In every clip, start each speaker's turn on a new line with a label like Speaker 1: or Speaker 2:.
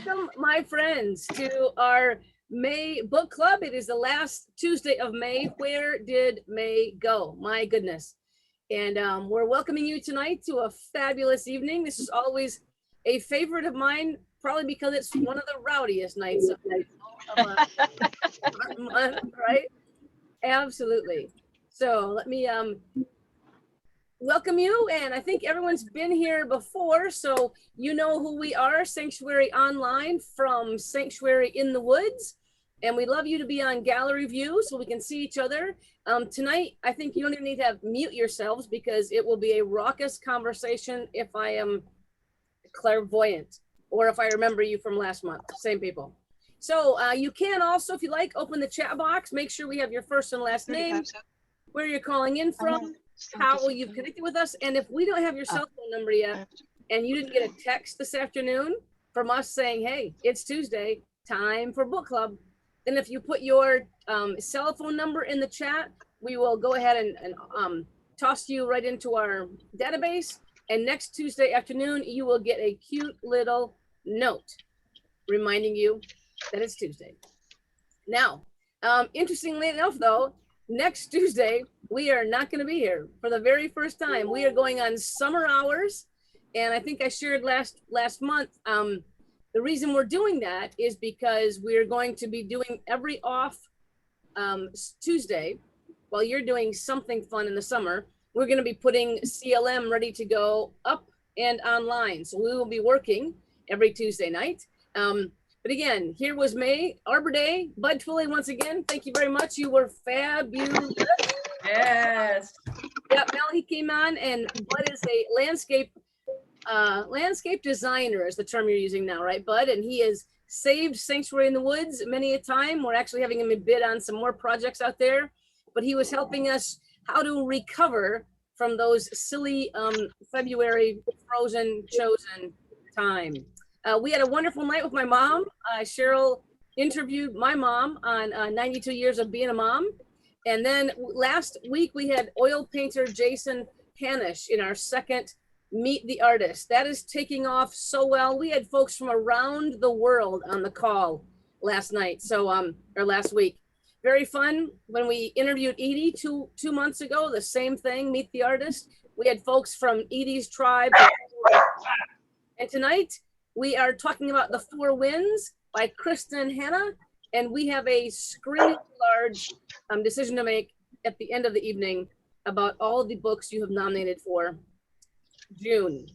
Speaker 1: Welcome, my friends, to our May book club. It is the last Tuesday of May. Where did May go? My goodness. And we're welcoming you tonight to a fabulous evening. This is always a favorite of mine, probably because it's one of the rowdiest nights of a month, right? Absolutely. So let me welcome you, and I think everyone's been here before, so you know who we are, Sanctuary Online from Sanctuary in the Woods, and we'd love you to be on gallery view so we can see each other. Tonight, I think you don't even need to mute yourselves because it will be a raucous conversation if I am clairvoyant or if I remember you from last month, same people. So you can also, if you like, open the chat box, make sure we have your first and last name, where you're calling in from, how you've connected with us, and if we don't have your cell phone number yet and you didn't get a text this afternoon from us saying, hey, it's Tuesday, time for book club, then if you put your cell phone number in the chat, we will go ahead and toss you right into our database, and next Tuesday afternoon you will get a cute little note reminding you that it's Tuesday. Now, interestingly enough though, next Tuesday, we are not going to be here for the very first time. We are going on summer hours. And I think I shared last month, the reason we're doing that is because we're going to be doing every off Tuesday while you're doing something fun in the summer. We're going to be putting CLM ready to go up and online. So we will be working every Tuesday night. But again, here was May, Arbor Day, Bud Twilly once again. Thank you very much. You were fabulous.
Speaker 2: Yes.
Speaker 1: Yeah, Melanie came on, and Bud is a landscape designer is the term you're using now, right, Bud? And he has saved Sanctuary in the Woods many a time. We're actually having him bid on some more projects out there, but he was helping us how to recover from those silly February frozen chosen time. We had a wonderful night with my mom. Cheryl interviewed my mom on 92 years of being a mom. And then last week we had oil painter Kristin Hannah in our second Meet the Artist. That is taking off so well. We had folks from around the world on the call last night, or last week. Very fun. When we interviewed Edie two months ago, the same thing, Meet the Artist. We had folks from Edie's tribe. And tonight, we are talking about The Four Winds by Kristin Hannah, and we have a screaming large decision to make at the end of the evening about all of the books you have nominated for June.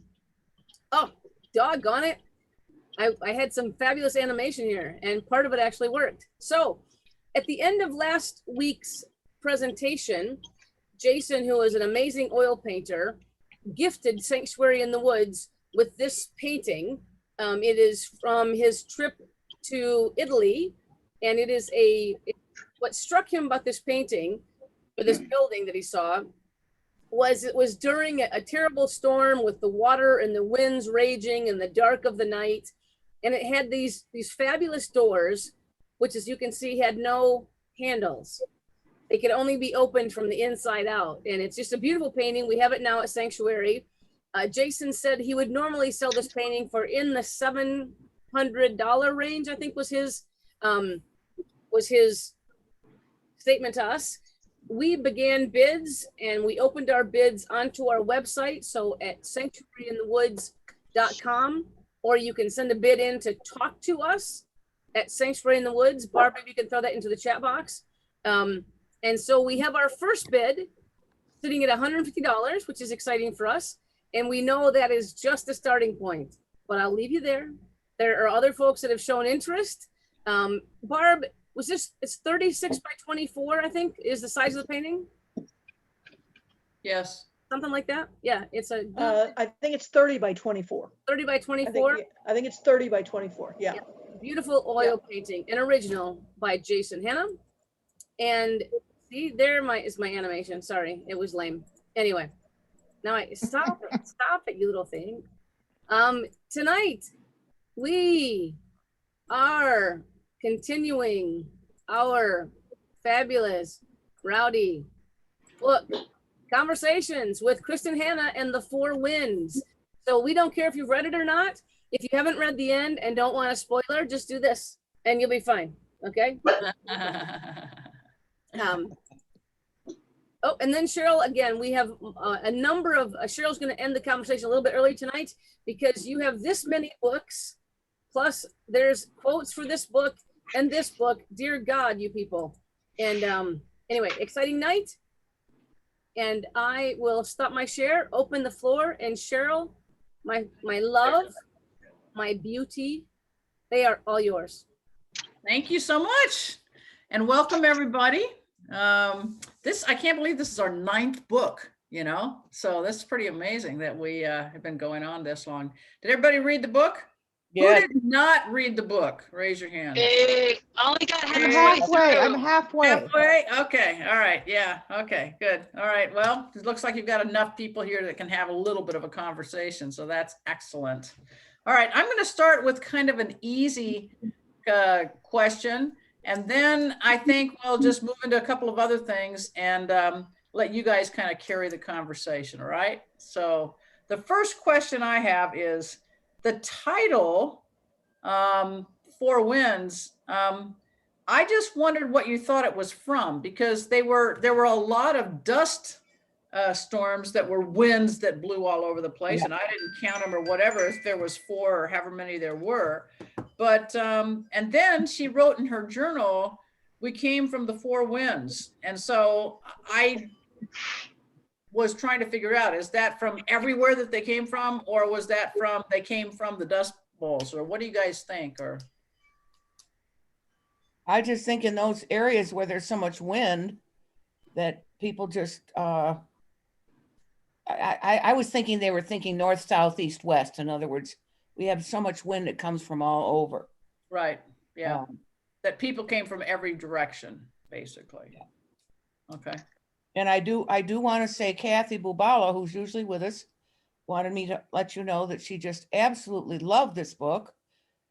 Speaker 1: Oh, doggone it. I had some fabulous animation here, and part of it actually worked. So at the end of last week's presentation, Jason, who is an amazing oil painter, gifted Sanctuary in the Woods with this painting. It is from his trip to Italy, and it is what struck him about this painting, or this building that he saw, was it was during a terrible storm with the water and the winds raging in the dark of the night, and it had these fabulous doors, which, as you can see, had no handles. They could only be opened from the inside out, and it's just a beautiful painting. We have it now at Sanctuary. Jason said he would normally sell this painting for in the $700 range, I think was his statement to us. We began bids, and we opened our bids onto our website. So at sanctuaryinthewoods.com, or you can send a bid in to talk to us at Sanctuary in the Woods. Barbara, you can throw that into the chat box. And so we have our first bid sitting at $150, which is exciting for us. And we know that is just a starting point, but I'll leave you there. There are other folks that have shown interest. Barb, it's 36 by 24, I think, is the size of the painting?
Speaker 2: Yes.
Speaker 1: Something like that? Yeah, it's a...
Speaker 3: I think it's 30 by 24.
Speaker 1: 30 by 24?
Speaker 3: I think it's 30 by 24, yeah.
Speaker 1: Beautiful oil painting, an original by Kristin Hannah. And see, there is my animation. Sorry, it was lame. Anyway. Now stop it, you little thing. Tonight, we are continuing our fabulous, rowdy book conversations with Kristin Hannah and the Four Winds. So we don't care if you've read it or not. If you haven't read the end and don't want a spoiler, just do this and you'll be fine. Okay. Oh, and then Cheryl, again, we have a number of, Cheryl's going to end the conversation a little bit early tonight because you have this many books, plus there's quotes for this book and this book. Dear God, you people. And anyway, exciting night. And I will stop my share, open the floor, and Cheryl, my love, my beauty, they are all yours.
Speaker 2: Thank you so much. And welcome everybody. I can't believe this is our 9th book, you know, so that's pretty amazing that we have been going on this long. Did everybody read the book?
Speaker 4: Yes.
Speaker 2: Who did not read the book? Raise your hand.
Speaker 5: Hey, only got
Speaker 4: I'm
Speaker 5: halfway
Speaker 4: halfway. I'm
Speaker 5: through.
Speaker 4: halfway.
Speaker 2: Halfway? Okay. All right. Yeah. Okay, good. All right. Well, it looks like you've got enough people here that can have a little bit of a conversation. So that's excellent. All right. I'm going to start with kind of an easy question. And then I think we'll just move into a couple of other things and let you guys kind of carry the conversation. All right. So the first question I have is the title, Four Winds. I just wondered what you thought it was from, because there were a lot of dust storms that were winds that blew all over the place. Yeah. And I didn't count them or whatever, if there was 4 or however many there were. But, and then she wrote in her journal, we came from the 4 winds. And so I was trying to figure out, is that from everywhere that they came from, or was that from, they came from the dust bowls, or what do you guys think? Or
Speaker 4: I just think in those areas where there's so much wind that people just, I was thinking they were thinking north, south, east, west. In other words, we have so much wind that comes from all over.
Speaker 2: Right. Yeah. That people came from every direction, basically. Yeah. Okay.
Speaker 4: And I do want to say Kathy Bubala, who's usually with us, wanted me to let you know that she just absolutely loved this book.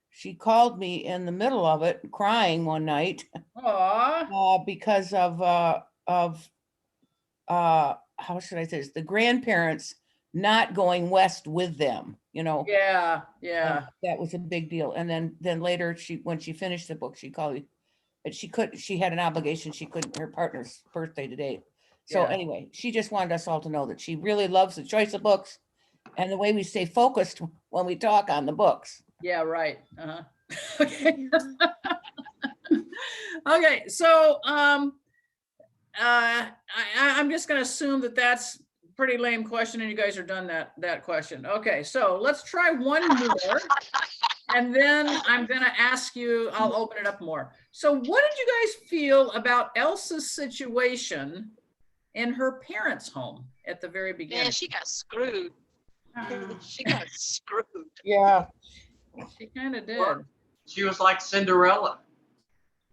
Speaker 4: She called me in the middle of it, crying one night. Because of how should I say this? The grandparents not going west with them, you know.
Speaker 2: Yeah.
Speaker 4: That was a big deal. And then later, when she finished the book, she called me, but she had an obligation. She couldn't, her partner's birthday today. So anyway, she just wanted us all to know that she really loves the choice of books and the way we stay focused when we talk on the books.
Speaker 2: Yeah, right. Okay. Okay, so I'm just going to assume that that's a pretty lame question, and you guys are done that question. Okay, so let's try one more, and then I'm going to ask you. I'll open it up more. So, what did you guys feel about Elsa's situation in her parents' home at the very beginning?
Speaker 5: Yeah, she got screwed. She got screwed.
Speaker 4: Yeah.
Speaker 2: She kind of did.
Speaker 6: She was like Cinderella.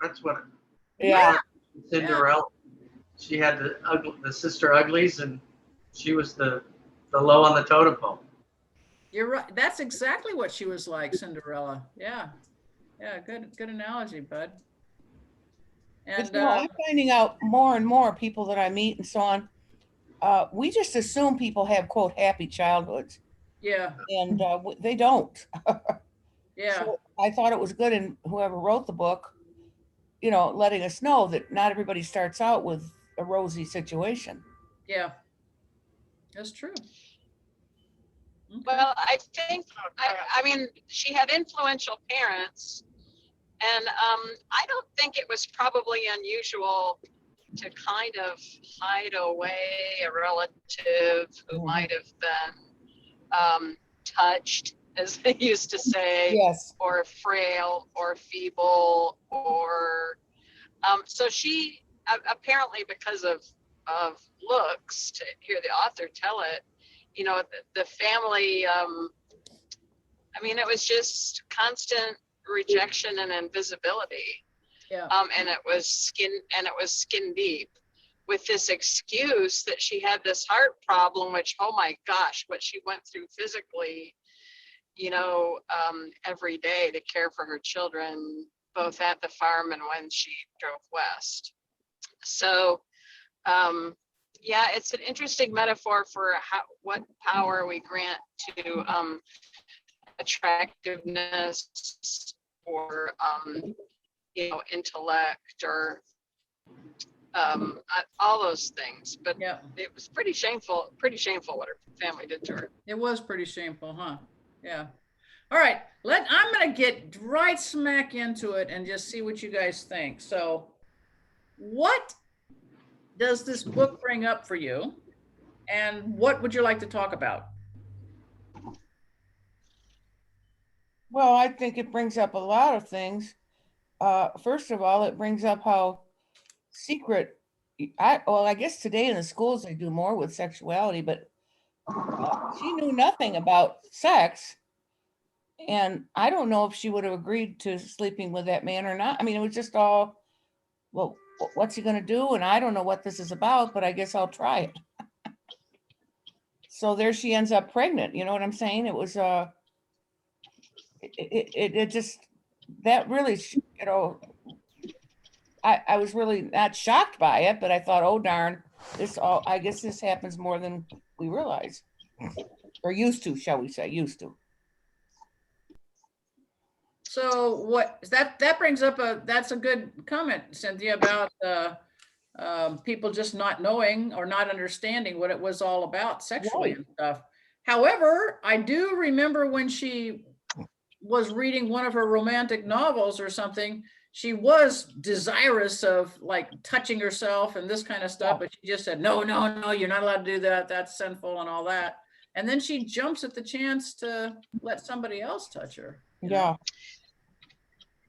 Speaker 6: That's what.
Speaker 4: Yeah.
Speaker 6: Cinderella. She had the sister uglies, and she was the low on the totem pole.
Speaker 2: You're right. That's exactly what she was like, Cinderella. Yeah. Yeah. Good analogy, bud. And
Speaker 4: I'm finding out more and more people that I meet and so on. We just assume people have, quote, happy childhoods.
Speaker 2: Yeah.
Speaker 4: And they don't.
Speaker 2: Yeah.
Speaker 4: So I thought it was good, and whoever wrote the book, you know, letting us know that not everybody starts out with a rosy situation.
Speaker 2: Yeah. That's true. Okay.
Speaker 5: Well, I think, I mean, she had influential parents, and I don't think it was probably unusual to kind of hide away a relative who might have been touched, as they used to say,
Speaker 4: Yes.
Speaker 5: or frail or feeble, or so she apparently, because of looks, to hear the author tell it, you know, the family, I mean, it was just constant rejection and invisibility.
Speaker 2: Yeah.
Speaker 5: And it was skin deep, with this excuse that she had this heart problem, which, oh my gosh, what she went through physically, you know, every day to care for her children, both at the farm and when she drove west. So, yeah, it's an interesting metaphor for what power we grant to attractiveness or, intellect or all those things. But
Speaker 2: Yeah,
Speaker 5: it was pretty shameful what her family did to her.
Speaker 2: it was pretty shameful, huh? Yeah. All right, I'm gonna get right smack into it and just see what you guys think. So what does this book bring up for you? And what would you like to talk about?
Speaker 4: Well, I think it brings up a lot of things. First of all, it brings up how secret, I guess today in the schools they do more with sexuality, but she knew nothing about sex. And I don't know if she would have agreed to sleeping with that man or not. I mean, it was just all, well, what's he gonna do? And I don't know what this is about, but I guess I'll try it. So there she ends up pregnant. You know what I'm saying? It was, it just, that really, I was really not shocked by it, but I thought, oh darn, I guess this happens more than we realize. Or used to, shall we say, used to.
Speaker 2: So what that brings up that's a good comment, Cynthia, about people just not knowing or not understanding what it was all about sexually and stuff. However, I do remember when she was reading one of her romantic novels or something, she was desirous of like touching herself and this kind of stuff, but she just said, no, you're not allowed to do that. That's sinful and all that. And then she jumps at the chance to let somebody else touch her.
Speaker 4: Yeah.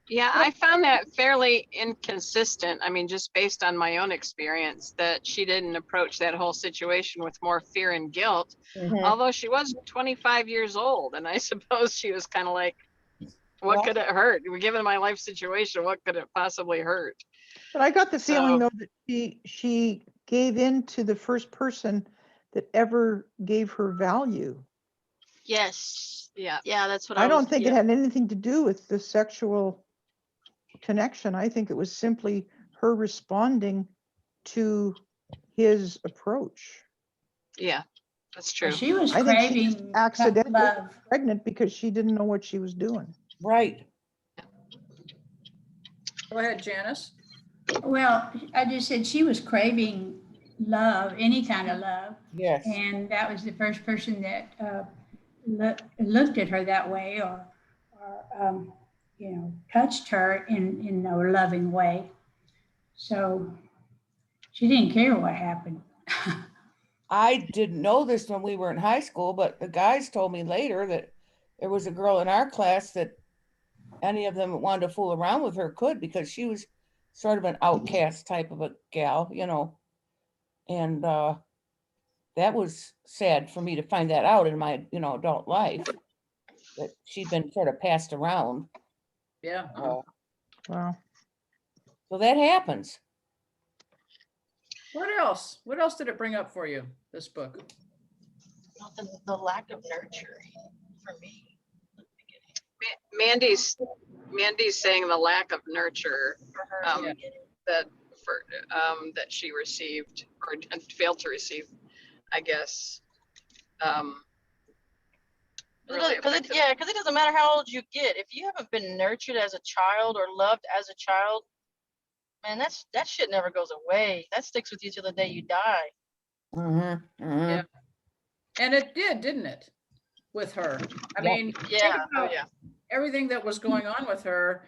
Speaker 5: Yeah, I found that fairly inconsistent. I mean, just based on my own experience, that she didn't approach that whole situation with more fear and guilt, although she was 25 years old. And I suppose she was kind of like, what could it hurt? Given my life situation, what could it possibly hurt?
Speaker 3: But I got the feeling though that she gave in to the first person that ever gave her value.
Speaker 7: Yes.
Speaker 5: Yeah.
Speaker 7: Yeah, that's what
Speaker 3: I don't think
Speaker 7: yeah.
Speaker 3: it had anything to do with the sexual connection. I think it was simply her responding to his approach.
Speaker 5: Yeah, that's true.
Speaker 8: She was
Speaker 3: I think she
Speaker 8: craving
Speaker 3: just accidentally
Speaker 8: love.
Speaker 3: got pregnant because she didn't know what she was doing.
Speaker 4: Right.
Speaker 2: Go ahead, Janice.
Speaker 8: Well, I just said she was craving love, any kind of love.
Speaker 4: Yes.
Speaker 8: And that was the first person that looked at her that way or touched her in a loving way. So she didn't care what happened.
Speaker 4: I didn't know this when we were in high school, but the guys told me later that there was a girl in our class that any of them that wanted to fool around with her could, because she was sort of an outcast type of a gal, and that was sad for me to find that out in my, adult life, that she'd been sort of passed around.
Speaker 2: Yeah.
Speaker 3: Wow.
Speaker 4: So that happens.
Speaker 2: What else? What else did it bring up for you, this book?
Speaker 7: The lack of nurturing for me.
Speaker 5: Mandy's saying the lack of nurture
Speaker 7: For her.
Speaker 5: that she received or failed to receive, I guess. Really
Speaker 7: Because it doesn't matter how old you get. If you haven't been nurtured as a child or loved as a child, man, that shit never goes away. That sticks with you till the day you die.
Speaker 2: Yeah. And it did, didn't it? With her. I mean, think about everything that was going on with her,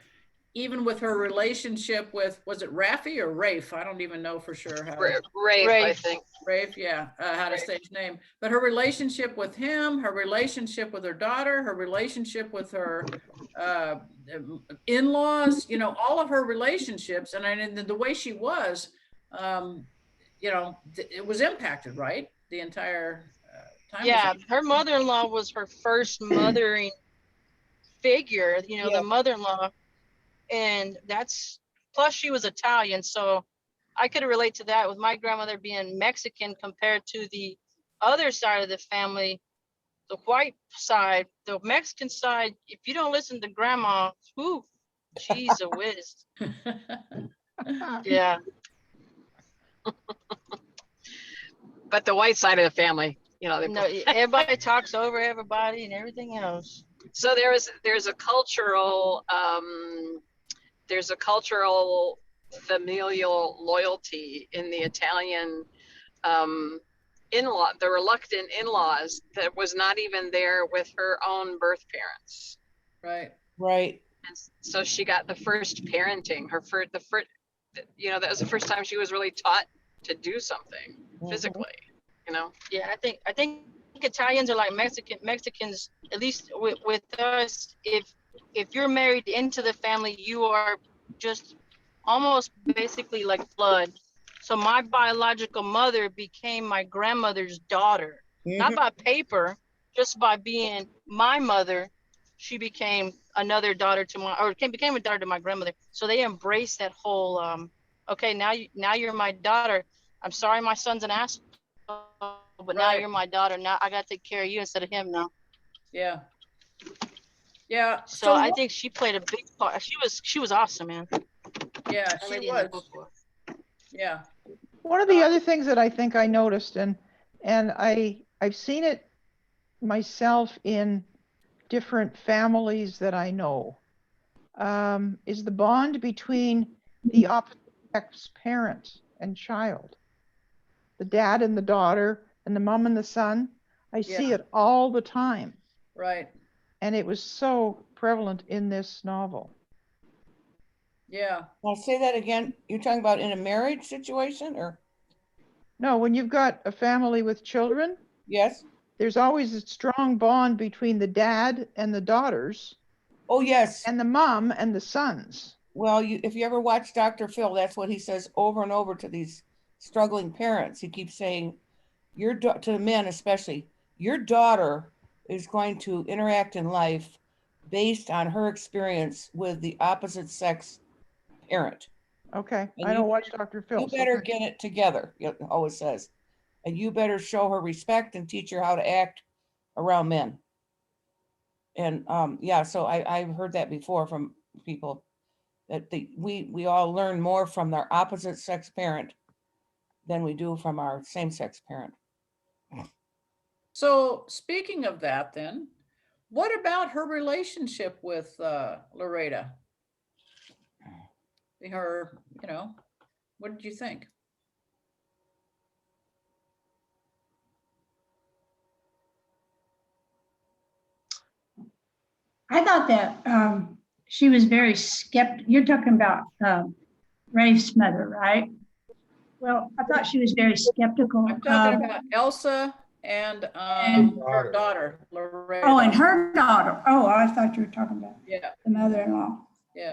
Speaker 2: even with her relationship with, was it Raffi or Rafe? I don't even know for sure how.
Speaker 5: Rafe, I think.
Speaker 2: Rafe, yeah, how to say his name. But her relationship with him, her relationship with her daughter, her relationship with her in-laws, all of her relationships, and the way she was, it was impacted, right? The entire time.
Speaker 7: Yeah, her mother-in-law was her first mothering figure, the mother-in-law. And plus she was Italian. So I could relate to that with my grandmother being Mexican compared to the other side of the family, the white side, the Mexican side. If you don't listen to grandma, whoo, she's a whiz. Yeah.
Speaker 5: But the white side of the family, You know,
Speaker 7: No, everybody talks over everybody and everything else.
Speaker 5: so there's a cultural familial loyalty in the Italian the reluctant in-laws that was not even there with her own birth parents.
Speaker 2: Right.
Speaker 4: Right.
Speaker 5: And so she got the first parenting, that was the first time she was really taught to do something physically, you know?
Speaker 7: Yeah, I think Italians are like Mexicans, at least with us. If you're married into the family, you are just almost basically like blood. So my biological mother became my grandmother's daughter, not by paper, just by being my mother. She became another daughter became a daughter to my grandmother. So they embraced that whole, okay, now you're my daughter. I'm sorry, my son's an asshole, but now you're my daughter. Now I got to take care of you instead of him now.
Speaker 2: Yeah. Yeah.
Speaker 7: So I think she played a big part. She was awesome, man.
Speaker 2: Yeah, she was. Yeah.
Speaker 3: One of the other things that I think I noticed, and I've seen it myself in different families that I know, is the bond between the opposite sex parent and child, the dad and the daughter, and the mom and the son. I see it all the time.
Speaker 2: Right.
Speaker 3: And it was so prevalent in this novel.
Speaker 2: Yeah.
Speaker 4: I'll say that again. You're talking about in a marriage situation, or?
Speaker 3: No, when you've got a family with children,
Speaker 4: Yes.
Speaker 3: there's always a strong bond between the dad and the daughters.
Speaker 4: Oh, yes.
Speaker 3: And the mom and the sons.
Speaker 4: Well, if you ever watch Dr. Phil, that's what he says over and over to these struggling parents. He keeps saying, to the men especially, your daughter is going to interact in life based on her experience with the opposite sex parent.
Speaker 3: Okay, and I don't watch Dr. Phil.
Speaker 4: You better get it together, it always says. And you better show her respect and teach her how to act around men. And yeah, so I've heard that before from people, that we all learn more from their opposite sex parent than we do from our same sex parent.
Speaker 2: So speaking of that, then, what about her relationship with Loretta? Her, what did you think?
Speaker 8: I thought that she was very skeptical. You're talking about Rafe's mother, right? Well, I thought she was very skeptical.
Speaker 2: I'm talking about Elsa and her daughter, Loretta.
Speaker 8: Oh, and her daughter. Oh, I thought you were talking about
Speaker 2: the
Speaker 8: mother-in-law.
Speaker 2: Yeah.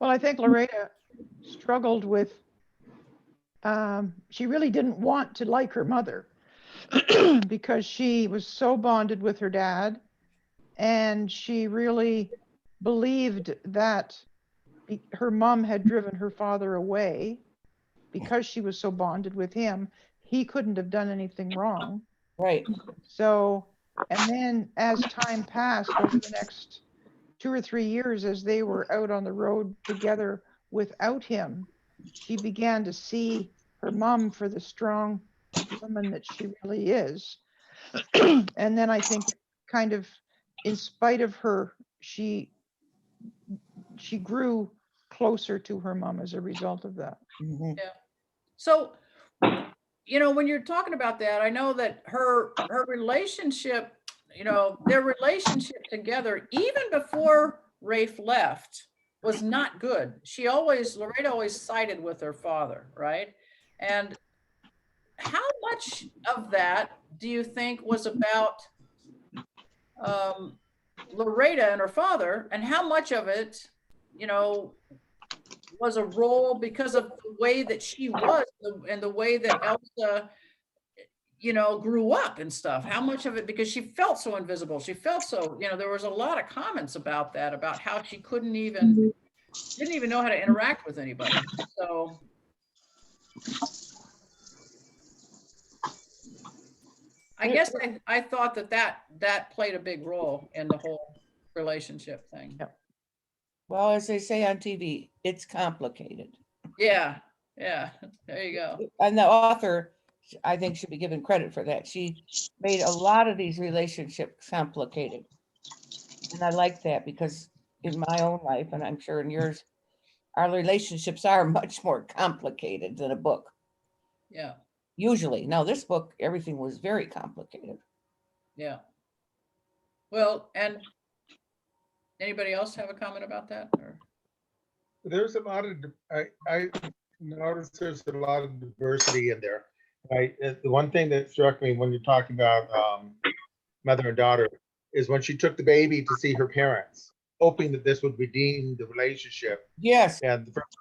Speaker 3: Well, I think Loretta struggled with, she really didn't want to like her mother because she was so bonded with her dad, and she really believed that her mom had driven her father away because she was so bonded with him. He couldn't have done anything wrong.
Speaker 4: Right.
Speaker 3: So, and then as time passed over the next 2 or 3 years, as they were out on the road together without him, she began to see her mom for the strong woman that she really is. And then I think kind of in spite of her, she grew closer to her mom as a result of that.
Speaker 4: Mm-hmm.
Speaker 2: Yeah. So, when you're talking about that, I know that her relationship, their relationship together, even before Rafe left, was not good. Loretta always sided with her father, right? And how much of that do you think was about Loretta and her father, and how much of it, was a role because of the way that she was and the way that Elsa, grew up and stuff? How much of it, because she felt so invisible, she felt so, there was a lot of comments about that, about how she didn't even know how to interact with anybody. So I guess I thought that played a big role in the whole relationship thing.
Speaker 3: Yep.
Speaker 4: Well, as they say on TV, it's complicated.
Speaker 2: Yeah. Yeah, there you go.
Speaker 4: And the author, I think, should be given credit for that. She made a lot of these relationships complicated. And I like that because in my own life, and I'm sure in yours, our relationships are much more complicated than a book.
Speaker 2: Yeah,
Speaker 4: Usually. Now, this book, everything was very complicated.
Speaker 2: yeah. Well, and anybody else have a comment about that? Or?
Speaker 9: There's a lot of, I noticed there's a lot of diversity in there. The one thing that struck me when you're talking about mother and daughter is when she took the baby to see her parents, hoping that this would redeem the relationship.
Speaker 4: Yes.
Speaker 9: And the first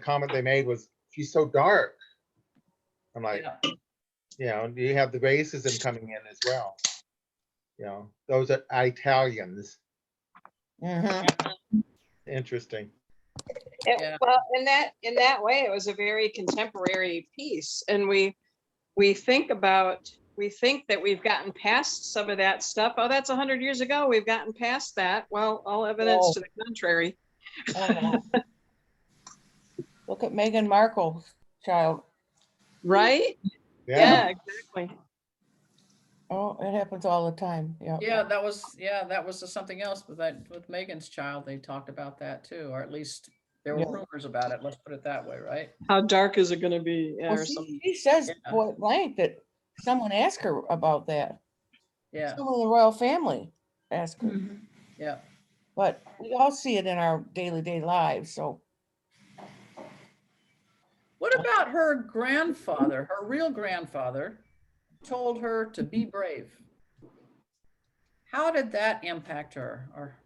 Speaker 9: comment they made was, she's so dark. I'm like,
Speaker 2: Yeah.
Speaker 9: you know, you have the racism coming in as well. You know, those are Italians. Interesting.
Speaker 2: Yeah.
Speaker 5: Well, in that way, it was a very contemporary piece, and we think that we've gotten past some of that stuff. Oh, that's 100 years ago. We've gotten past that. Well, all evidence to the contrary.
Speaker 4: Look at Meghan Markle's child.
Speaker 5: Right?
Speaker 9: Yeah,
Speaker 5: exactly.
Speaker 4: Oh, it happens all the time. Yeah.
Speaker 2: Yeah, that was something else with Megan's child. They talked about that too, or at least there were rumors about it. Let's put it that way, right?
Speaker 5: How dark is it going to be? Yeah,
Speaker 4: Well, she says point blank that someone asked her about that.
Speaker 2: Yeah.
Speaker 4: Someone in the royal family asked her.
Speaker 2: Yeah.
Speaker 4: But we all see it in our daily lives. So
Speaker 2: what about her grandfather? Her real grandfather told her to be brave. How did that impact her? Or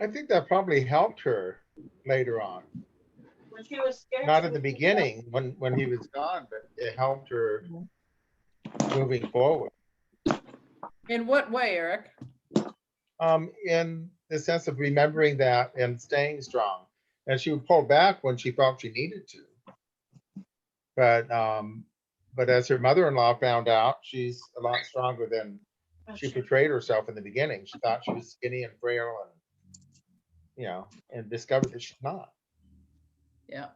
Speaker 9: I think that probably helped her later on.
Speaker 5: When she was scared.
Speaker 9: Not at the beginning when he was gone, but it helped her moving forward.
Speaker 2: in what way, Eric?
Speaker 9: In the sense of remembering that and staying strong. And she would pull back when she felt she needed to. But as her mother-in-law found out, she's a lot stronger than she portrayed herself in the beginning. She thought she was skinny and frail, and you know, and discovered that she's not.
Speaker 2: Yeah.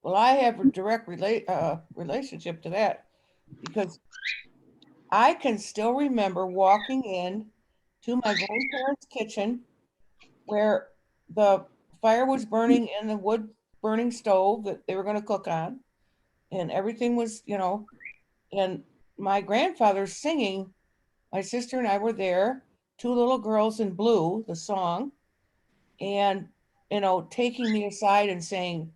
Speaker 4: well, I have a direct relationship to that because I can still remember walking in to my grandparents' kitchen where the fire was burning in the wood burning stove that they were going to cook on, and everything was, you know, and my grandfather singing. My sister and I were there, Two Little Girls in Blue, the song, and, you know, taking me aside and saying,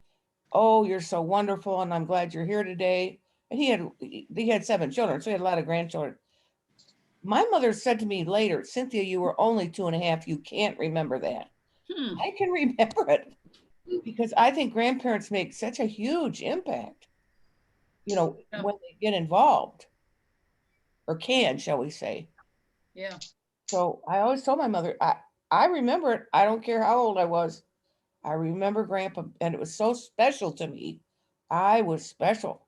Speaker 4: oh, you're so wonderful, and I'm glad you're here today. And he had 7 children, so he had a lot of grandchildren. My mother said to me later, Cynthia, you were only 2.5. You can't remember that. I can remember it because I think grandparents make such a huge impact, you know, when they get involved, or can, shall we say.
Speaker 2: Yeah.
Speaker 4: So I always told my mother, I remember it. I don't care how old I was. I remember Grandpa, and it was so special to me. I was special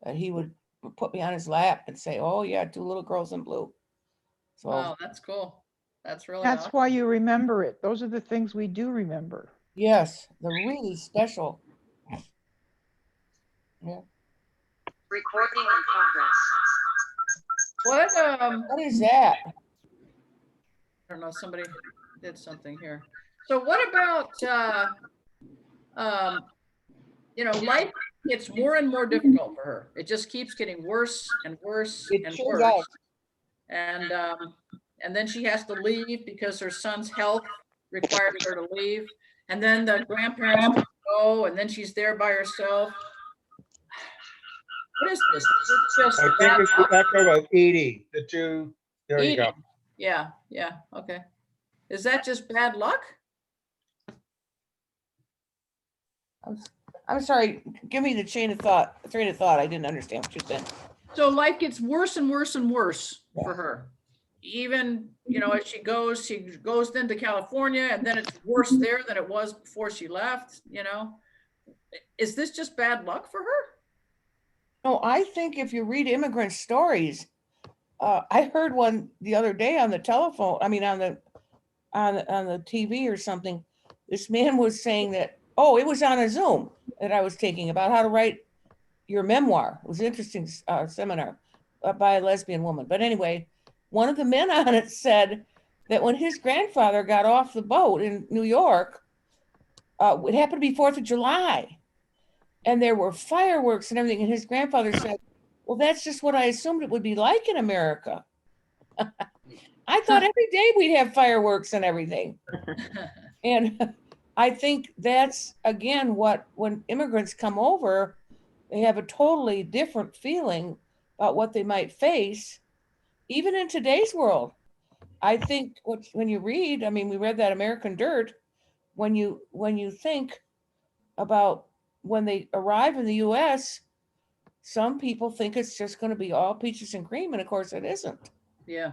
Speaker 4: that he would put me on his lap and say, oh yeah, Two Little Girls in Blue. So
Speaker 2: Wow, that's cool. That's really
Speaker 3: That's
Speaker 2: awesome.
Speaker 3: why you remember it. Those are the things we do remember.
Speaker 4: yes, they're really special. Yeah.
Speaker 5: Recording in progress.
Speaker 2: What
Speaker 4: is that?
Speaker 2: I don't know, somebody did something here. So what about you know, life gets more and more difficult for her. It just keeps getting worse and worse and worse. And then she has to leave because her son's health requires her to leave. And then the grandparents go, and then she's there by herself. What is this? Just
Speaker 9: I think it's the echo of Edie, the two. There you go.
Speaker 2: Yeah, yeah, okay. Is that just bad luck?
Speaker 4: I'm sorry. Give me the train of thought. I didn't understand what you said.
Speaker 2: So life gets worse and worse and worse for her. Even, you know, as she goes then to California, and then it's worse there than it was before she left, you know. Is this just bad luck for her?
Speaker 4: No, I think if you read immigrant stories, I heard one the other day on the telephone. I mean, on the TV or something. this man was saying that, oh, it was on a Zoom that I was taking about how to write your memoir. It was an interesting seminar by a lesbian woman. But anyway, one of the men on it said that when his grandfather got off the boat in New York, it happened to be 4th of July, and there were fireworks and everything. And his grandfather said, well, that's just what I assumed it would be like in America. I thought every day we'd have fireworks and everything. And I think that's, again, when immigrants come over, they have a totally different feeling about what they might face, even in today's world. I think when you read, I mean, we read that American Dirt, when you think about when they arrive in the US, some people think it's just going to be all peaches and cream, and of course it isn't.
Speaker 2: Yeah.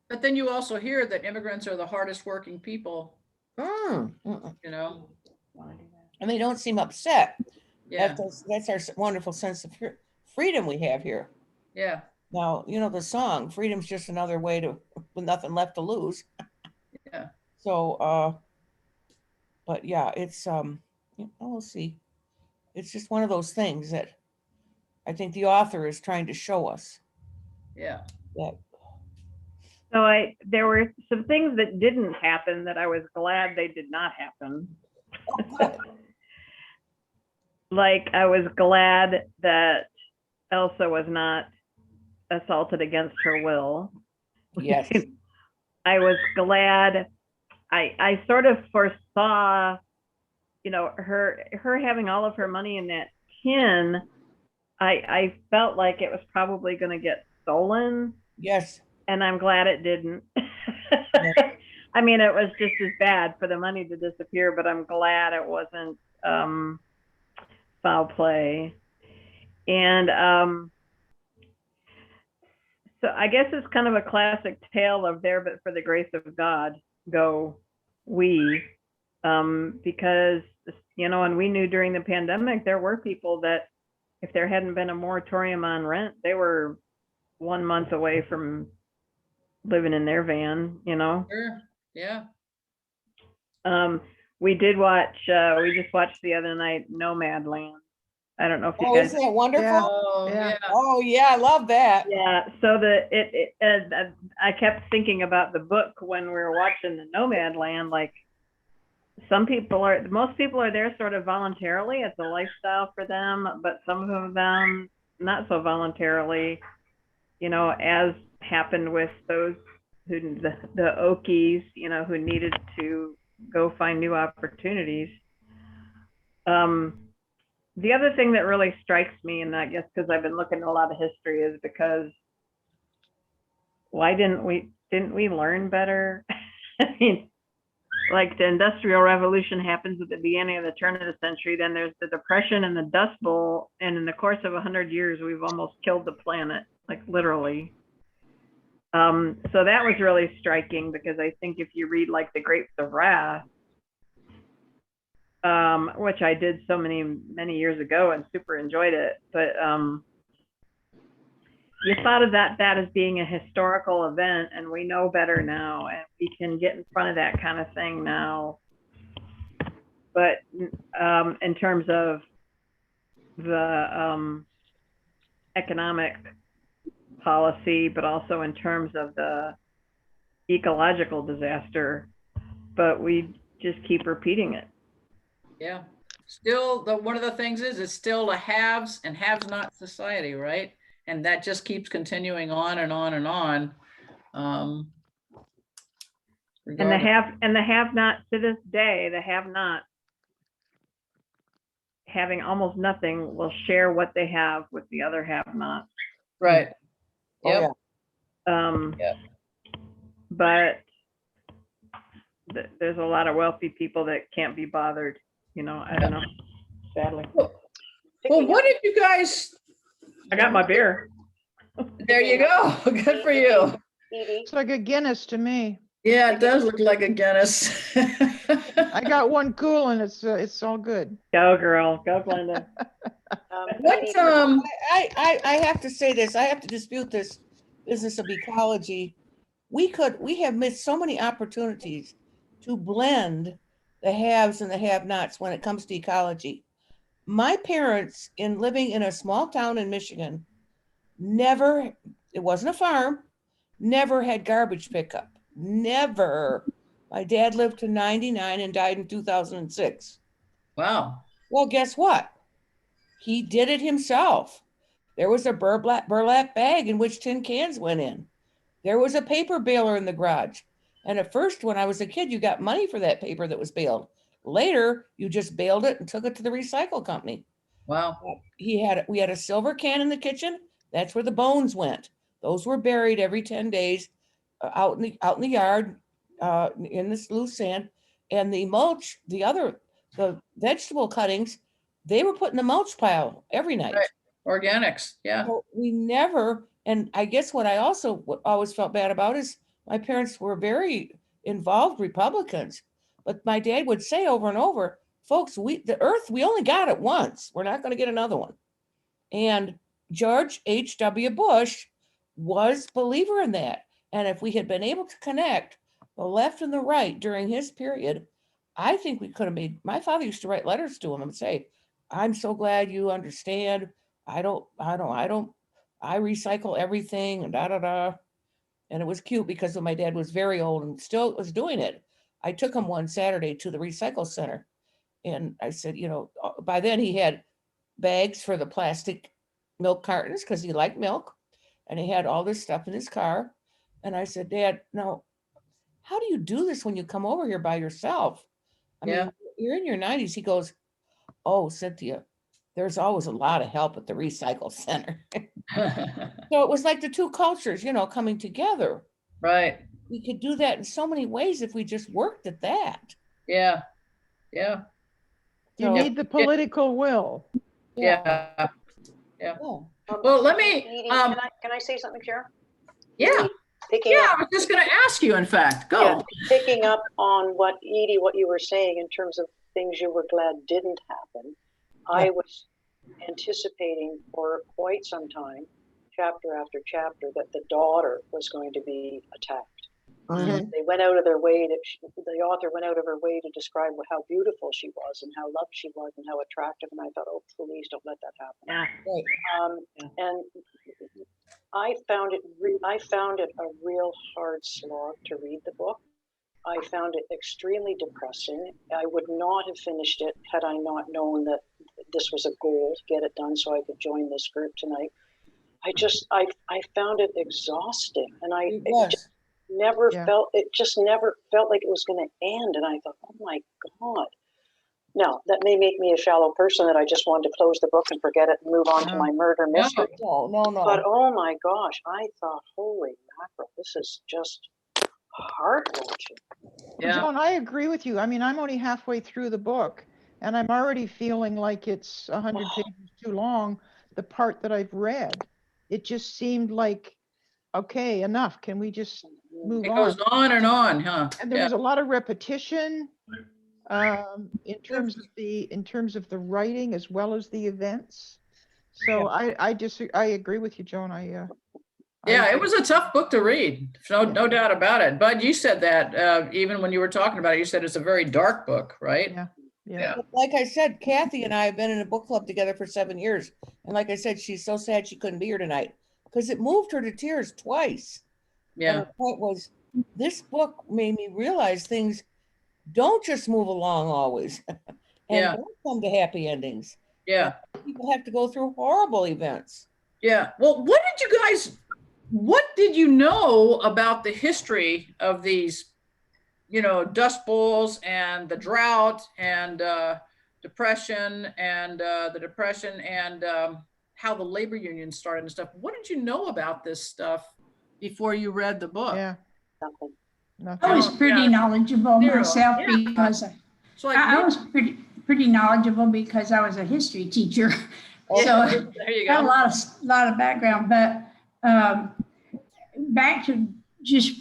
Speaker 2: But then you also hear that immigrants are the hardest working people, you know?
Speaker 4: And they don't seem upset.
Speaker 2: Yeah.
Speaker 4: That's our wonderful sense of freedom we have here.
Speaker 2: Yeah.
Speaker 4: Now, you know the song, freedom's just another way to, with nothing left to lose.
Speaker 2: Yeah.
Speaker 4: So, but yeah, it's, we'll see. It's just one of those things that I think the author is trying to show us.
Speaker 2: Yeah.
Speaker 4: That.
Speaker 10: So there were some things that didn't happen that I was glad they did not happen. Like, I was glad that Elsa was not assaulted against her will.
Speaker 4: Yes.
Speaker 10: I was glad. I sort of foresaw, you know, her having all of her money in that tin. I felt like it was probably going to get stolen.
Speaker 4: Yes.
Speaker 10: And I'm glad it didn't. I mean, it was just as bad for the money to disappear, but I'm glad it wasn't foul play. And so I guess it's kind of a classic tale of there, but for the grace of God, go we. Because, you know, and we knew during the pandemic, there were people that if there hadn't been a moratorium on rent, they were 1 month away from living in their van, you know?
Speaker 2: Sure. Yeah.
Speaker 10: We did watch, we just watched the other night, Nomadland. I don't know if you
Speaker 4: Oh,
Speaker 10: guys.
Speaker 4: isn't that wonderful?
Speaker 3: Yeah.
Speaker 2: Oh,
Speaker 3: Yeah.
Speaker 2: yeah.
Speaker 4: Oh yeah, I love that.
Speaker 10: Yeah, so I kept thinking about the book when we were watching the Nomadland, like most people are there sort of voluntarily. It's a lifestyle for them, but some of them not so voluntarily, you know, as happened with those the Okies, you know, who needed to go find new opportunities. The other thing that really strikes me, and I guess because I've been looking at a lot of history, is because why didn't we learn better? I mean, like the Industrial Revolution happens at the beginning of the turn of the century, then there's the Depression and the Dust Bowl, and in the course of 100 years, we've almost killed the planet, like literally. So that was really striking, because I think if you read like The Grapes of Wrath, which I did so many years ago and super enjoyed it, but you thought of that as being a historical event, and we know better now, and we can get in front of that kind of thing now. But in terms of the economic policy, but also in terms of the ecological disaster, but we just keep repeating it.
Speaker 2: Yeah. Still, one of the things is it's still a haves and haves not society, right? And that just keeps continuing on and on and on.
Speaker 10: And the have-not to this day, the have-not, having almost nothing, will share what they have with the other have-not.
Speaker 2: Right. Yep.
Speaker 10: Oh, yeah.
Speaker 2: Yep.
Speaker 10: But there's a lot of wealthy people that can't be bothered, you know, I don't know, sadly.
Speaker 2: Well, what did you guys?
Speaker 10: I got my beer.
Speaker 2: There you go. Good for you.
Speaker 3: It's like a Guinness to me.
Speaker 2: Yeah, it does look like a Guinness.
Speaker 3: I got one cool and it's all good.
Speaker 10: Go girl, go Glenda.
Speaker 2: What
Speaker 4: I have to say this. I have to dispute this business of ecology. We have missed so many opportunities to blend the haves and the have-nots when it comes to ecology. My parents, in living in a small town in Michigan, never, it wasn't a farm, never had garbage pickup. Never. My dad lived to 99 and died in 2006.
Speaker 2: Wow.
Speaker 4: Well, guess what? He did it himself. There was a burlap bag in which tin cans went in. There was a paper baler in the garage. And at first, when I was a kid, you got money for that paper that was baled. Later, you just baled it and took it to the recycle company.
Speaker 2: Wow.
Speaker 4: We had a silver can in the kitchen. That's where the bones went. Those were buried every 10 days out in the yard, in this loose sand. And the mulch, the vegetable cuttings, they were put in the mulch pile every night.
Speaker 2: Right. Organics, yeah.
Speaker 4: So we never, and I guess what I also always felt bad about is my parents were very involved Republicans, but my dad would say over and over, folks, the earth, we only got it once. We're not going to get another one. And George H.W. Bush was a believer in that. And if we had been able to connect the left and the right during his period, I think we could have made, my father used to write letters to him and say, I'm so glad you understand. I recycle everything and da. And it was cute because my dad was very old and still was doing it. I took him one Saturday to the recycle center. And I said, by then he had bags for the plastic milk cartons because he liked milk. And he had all this stuff in his car. And I said, Dad, now, how do you do this when you come over here by yourself? I mean, you're in your 90s. He goes, oh, Cynthia, there's always a lot of help at the recycle center. So it was like the two cultures, coming together.
Speaker 2: Right.
Speaker 4: We could do that in so many ways if we just worked at that.
Speaker 2: Yeah. Yeah.
Speaker 3: You need the political will.
Speaker 2: Yeah. Yeah. Well, let me.
Speaker 11: Edie, can I say something, Chair?
Speaker 2: Yeah. I was just going to ask you, in fact. Go.
Speaker 11: Yeah, picking up on what Edie, what you were saying in terms of things you were glad didn't happen. Yeah. I was anticipating for quite some time, chapter after chapter, that the daughter was going to be attacked.
Speaker 4: Mm-hmm.
Speaker 11: They went out of their way the author went out of her way to describe how beautiful she was and how loved she was and how attractive. And I thought, oh, please don't let that happen. Yeah. And I found it a real hard slog to read the book. I found it extremely depressing. I would not have finished it had I not known that this was a goal to get it done so I could join this group tonight. I found it exhausting, and it just never felt like it was going to end. And I thought, oh my God. Now, that may make me a shallow person that I just wanted to close the book and forget it and move on to my murder mystery.
Speaker 4: No.
Speaker 11: But oh my gosh, I thought, holy mackerel, this is just heart-wrenching.
Speaker 3: Yeah. Joan, I agree with you. I mean, I'm only halfway through the book and I'm already feeling like it's 100 pages too long, the part that I've read. It just seemed like, okay, enough. Can we just move on?
Speaker 2: It goes on and on, huh?
Speaker 3: And there was a lot of repetition in terms of the writing as well as the events. So I agree with you, Joan.
Speaker 2: It was a tough book to read. No doubt about it. Bud, you said that even when you were talking about it, you said it's a very dark book, right?
Speaker 3: Yeah.
Speaker 4: Like I said, Kathy and I have been in a book club together for 7 years. And like I said, she's so sad she couldn't be here tonight because it moved her to tears twice.
Speaker 2: Yeah.
Speaker 4: And the point was, this book made me realize things don't just move along always and don't come to happy endings.
Speaker 2: Yeah.
Speaker 4: People have to go through horrible events.
Speaker 2: Yeah. Well, what did you know about the history of these, dust bowls and the drought and depression and how the labor unions started and stuff? What did you know about this stuff before you read the book?
Speaker 3: Yeah.
Speaker 8: Nothing. I was pretty knowledgeable myself because I was pretty knowledgeable because I was a history teacher. So
Speaker 2: there you go.
Speaker 8: I got a lot of background, but back to just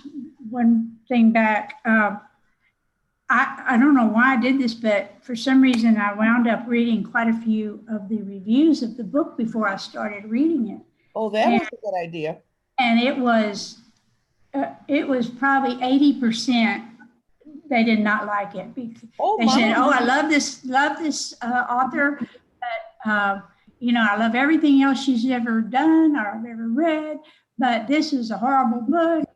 Speaker 8: one thing back. I don't know why I did this, but for some reason I wound up reading quite a few of the reviews of the book before I started reading it.
Speaker 4: Oh, that was a good idea.
Speaker 8: And it was probably 80% they did not like it. Because
Speaker 4: Oh,
Speaker 8: they said,
Speaker 4: my.
Speaker 8: "Oh, I love this author, but you know, I love everything else she's ever done or I've ever read, but this is a horrible book."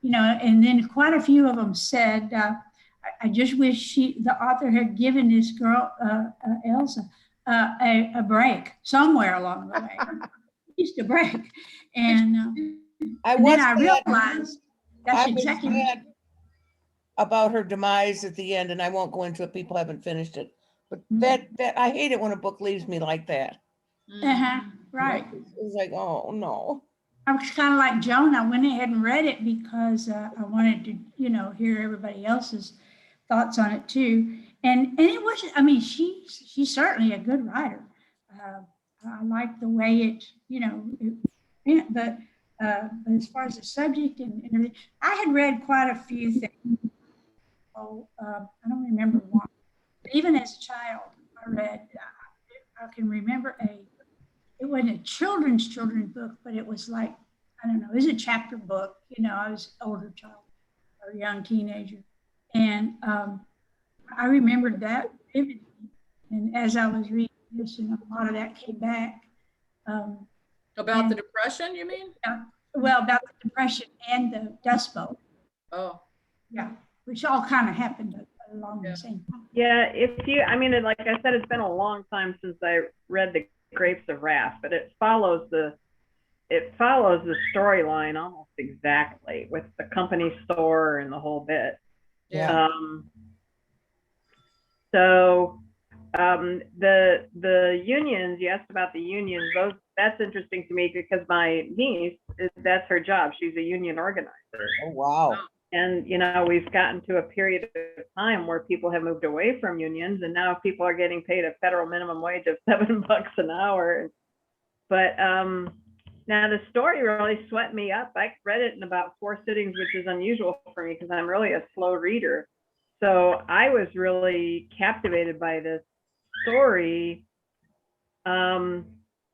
Speaker 8: You know, and then quite a few of them said, "I just wish the author had given this girl, Elsa, a break somewhere along the way, just a break." And, then I realized that's exactly
Speaker 4: sad about her demise at the end, and I won't go into it. People haven't finished it, but that I hate it when a book leaves me like that.
Speaker 8: Right.
Speaker 4: It's like, oh no.
Speaker 8: I was kind of like Joan. I went ahead and read it because I wanted to, you know, hear everybody else's thoughts on it too. And it wasn't. I mean, she's certainly a good writer. I like the way it, you know, but as far as the subject and everything, I had read quite a few things. Oh, I don't remember one. But even as a child, I read. I can remember it wasn't a children's book, but it was like, I don't know, it was a chapter book. You know, I was an older child or a young teenager. And I remembered that vividly. And as I was reading this, and a lot of that came back.
Speaker 2: About the Depression, you mean?
Speaker 8: Well, about the Depression and the Dust Bowl.
Speaker 2: Oh.
Speaker 8: Yeah, which all kind of happened along the same time.
Speaker 10: Yeah, I mean, like I said, it's been a long time since I read The Grapes of Wrath, but it follows the storyline almost exactly with the company store and the whole bit.
Speaker 4: Yeah.
Speaker 10: The unions, you asked about the unions, that's interesting to me because my niece, that's her job. She's a union organizer.
Speaker 4: Oh, wow.
Speaker 10: And, you know, we've gotten to a period of time where people have moved away from unions, and now people are getting paid a federal minimum wage of $7 an hour. But now the story really swept me up. I read it in about 4 sittings, which is unusual for me because I'm really a slow reader. So I was really captivated by this story.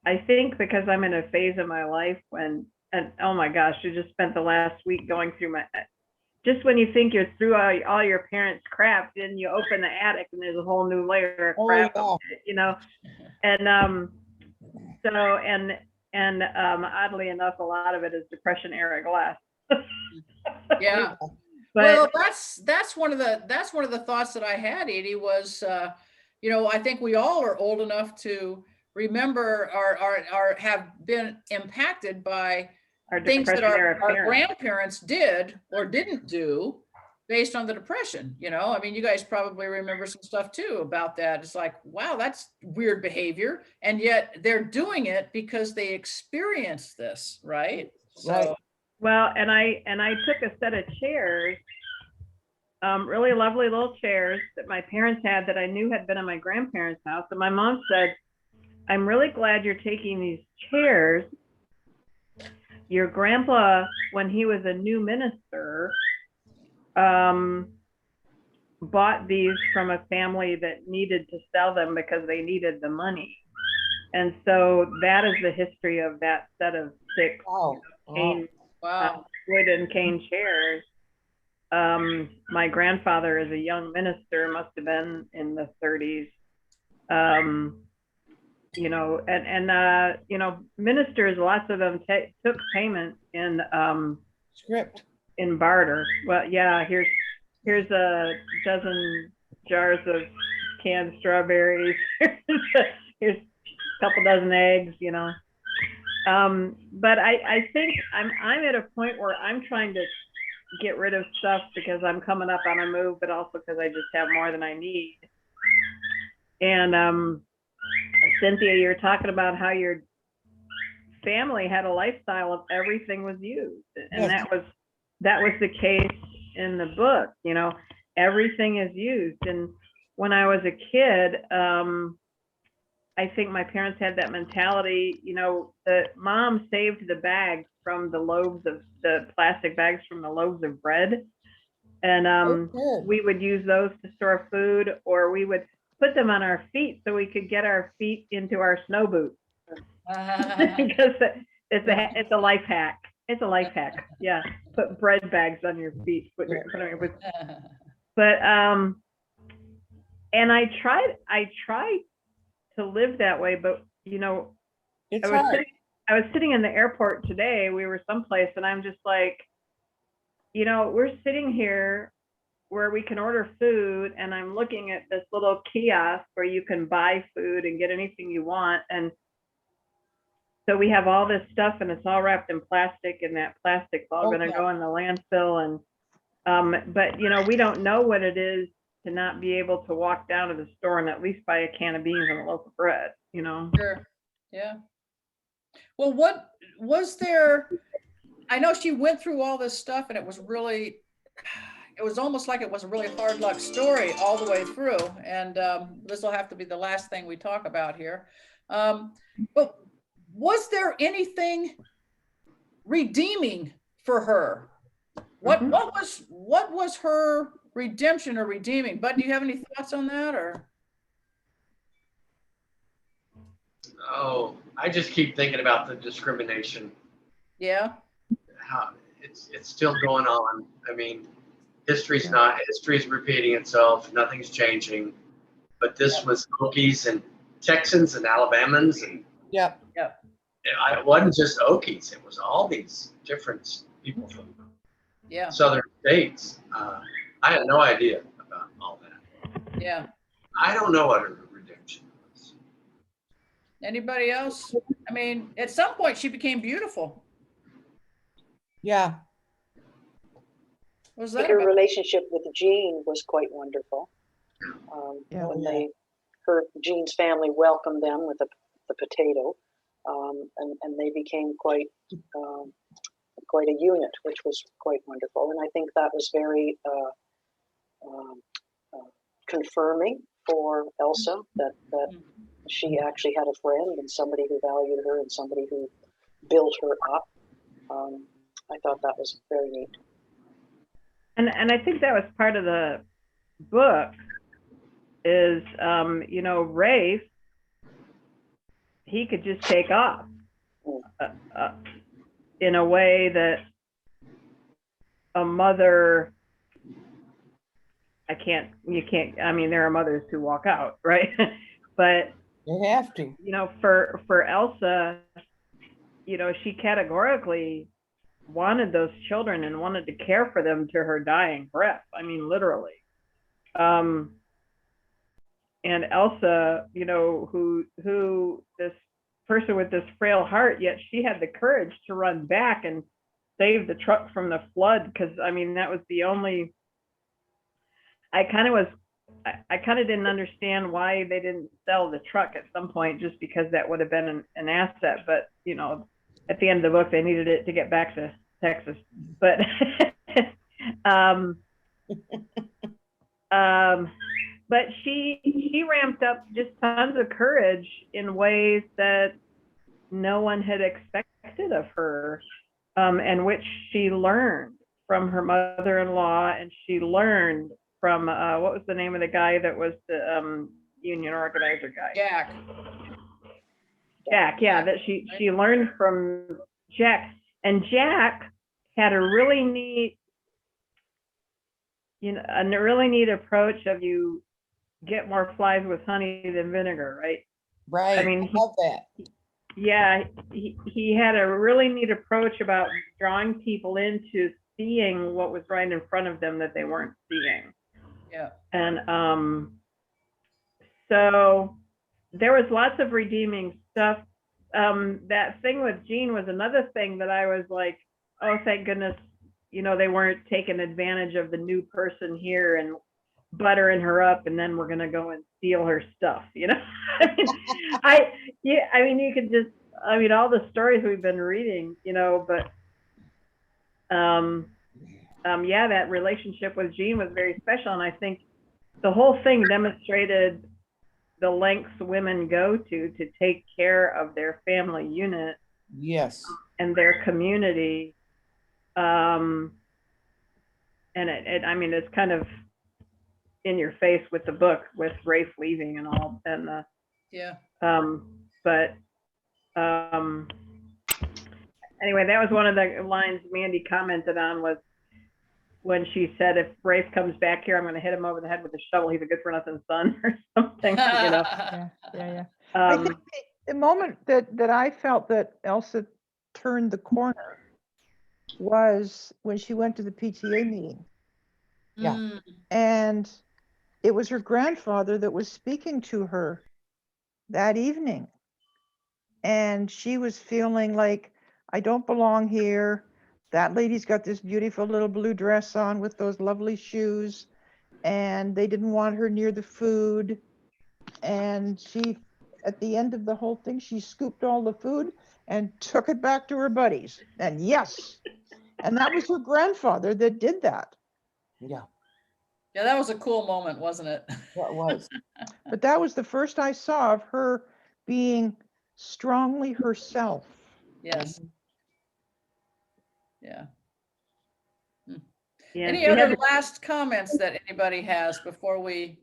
Speaker 10: I think because I'm in a phase of my life when, and oh my gosh, I just spent the last week going through just when you think you're through all your parents' crap, then you open the attic and there's a whole new layer of crap, you know. And oddly enough, a lot of it is Depression era glass.
Speaker 2: Yeah.
Speaker 10: But,
Speaker 2: well, that's one of the thoughts that I had, Edie, was you know, I think we all are old enough to remember or have been impacted by things that our grandparents did or didn't do based on the Depression. You know, I mean, you guys probably remember some stuff too about that. It's like, wow, that's weird behavior. And yet they're doing it because they experienced this, right? So.
Speaker 4: Right.
Speaker 10: Well, and I took a set of chairs, really lovely little chairs that my parents had that I knew had been in my grandparents' house. And my mom said, "I'm really glad you're taking these chairs. Your grandpa, when he was a new minister, bought these from a family that needed to sell them because they needed the money." And so that is the history of that set of 6 cane, wood and cane chairs. My grandfather, as a young minister, must have been in the 30s. You know, and you know, ministers, lots of them took payment in
Speaker 4: script,
Speaker 10: in barter. Well, yeah, here's a dozen jars of canned strawberries. Here's a couple dozen eggs, you know. But I think I'm at a point where I'm trying to get rid of stuff because I'm coming up on a move, but also because I just have more than I need. And Cynthia, you're talking about how your family had a lifestyle of everything was used, and that was the case in the book. You know, everything is used. And when I was a kid, I think my parents had that mentality. You know, the mom saved the bags from the plastic bags from the loaves of bread, and we would use those to store food, or we would put them on our feet so we could get our feet into our snow boots. Because it's a life hack. It's a life hack. Yeah, put bread bags on your feet. but and I tried to live that way, but you know,
Speaker 4: It's
Speaker 10: I was
Speaker 4: hard.
Speaker 10: sitting in the airport today. We were someplace, and I'm just like, you know, we're sitting here where we can order food, and I'm looking at this little kiosk where you can buy food and get anything you want, and so we have all this stuff, and it's all wrapped in plastic, and that plastic's all going to
Speaker 4: Okay.
Speaker 10: go in the landfill, and but you know, we don't know what it is to not be able to walk down to the store and at least buy a can of beans and a loaf of bread, you know.
Speaker 2: Sure. Yeah. Well, what was there? I know she went through all this stuff, and it was almost like it was a really hard luck story all the way through. And this will have to be the last thing we talk about here. But was there anything redeeming for her? What was her redemption or redeeming? Bud, do you have any thoughts on that, or?
Speaker 6: Oh, I just keep thinking about the discrimination.
Speaker 2: Yeah.
Speaker 6: How it's still going on. I mean, history's repeating itself. Nothing's changing. But this was Okies and Texans and Alabamans, and
Speaker 4: Yep.
Speaker 6: it wasn't just Okies. It was all these different people from southern states. I had no idea about all that.
Speaker 2: Yeah.
Speaker 6: I don't know what her redemption was.
Speaker 2: Anybody else? I mean, at some point she became beautiful.
Speaker 4: Yeah.
Speaker 2: What was that
Speaker 11: Her
Speaker 2: about?
Speaker 11: relationship with Jean was quite wonderful. When Jean's family welcomed them with the potato, and they became quite a unit, which was quite wonderful. And I think that was very confirming for Elsa that she actually had a friend and somebody who valued her and somebody who built her up. I thought that was very neat.
Speaker 10: And I think that was part of the book is, you know, Rafe, he could just take off in a way that a mother, I mean, there are mothers who walk out, right? But
Speaker 4: you have to,
Speaker 10: you know, for Elsa, you know, she categorically wanted those children and wanted to care for them to her dying breath. I mean, literally. And Elsa, you know, who this person with this frail heart, yet she had the courage to run back and save the truck from the flood. Because I mean, that was the only. I kind of didn't understand why they didn't sell the truck at some point, just because that would have been an asset. But you know, at the end of the book, they needed it to get back to Texas. But but she ramped up just tons of courage in ways that no one had expected of her, and which she learned from her mother-in-law, and she learned from what was the name of the guy that was the union organizer guy? Jack, yeah, that she learned from Jack. And Jack had a really neat, you know, a really neat approach of you get more flies with honey than vinegar, right?
Speaker 4: Right.
Speaker 10: I mean,
Speaker 4: I love that.
Speaker 10: Yeah, he had a really neat approach about drawing people into seeing what was right in front of them that they weren't seeing.
Speaker 2: Yeah.
Speaker 10: And so there was lots of redeeming stuff. That thing with Jean was another thing that I was like, oh, thank goodness, you know, they weren't taking advantage of the new person here and buttering her up, and then we're gonna go and steal her stuff, you know. I mean, you could just, I mean, all the stories we've been reading, you know, but yeah, that relationship with Jean was very special, and I think the whole thing demonstrated the lengths women go to take care of their family unit.
Speaker 4: Yes.
Speaker 10: And their community. And I mean, it's kind of in your face with the book, with Rafe leaving and all, and but anyway, that was one of the lines Mandy commented on, was when she said, if Rafe comes back here, I'm going to hit him over the head with a shovel. He's a good for nothing son or something, you know.
Speaker 3: Yeah. I think the moment that I felt that Elsa turned the corner was when she went to the PTA meeting.
Speaker 4: Yeah.
Speaker 3: And it was her grandfather that was speaking to her that evening. And she was feeling like, I don't belong here. That lady's got this beautiful little blue dress on with those lovely shoes. And they didn't want her near the food. And she, at the end of the whole thing, she scooped all the food and took it back to her buddies. And yes, and that was her grandfather that did that.
Speaker 4: Yeah.
Speaker 2: Yeah, that was a cool moment, wasn't it?
Speaker 4: That was.
Speaker 3: But that was the first I saw of her being strongly herself.
Speaker 2: Yes. Yeah.
Speaker 10: Yeah,
Speaker 2: Any
Speaker 10: she had
Speaker 2: other
Speaker 10: to-
Speaker 2: last comments that anybody has before we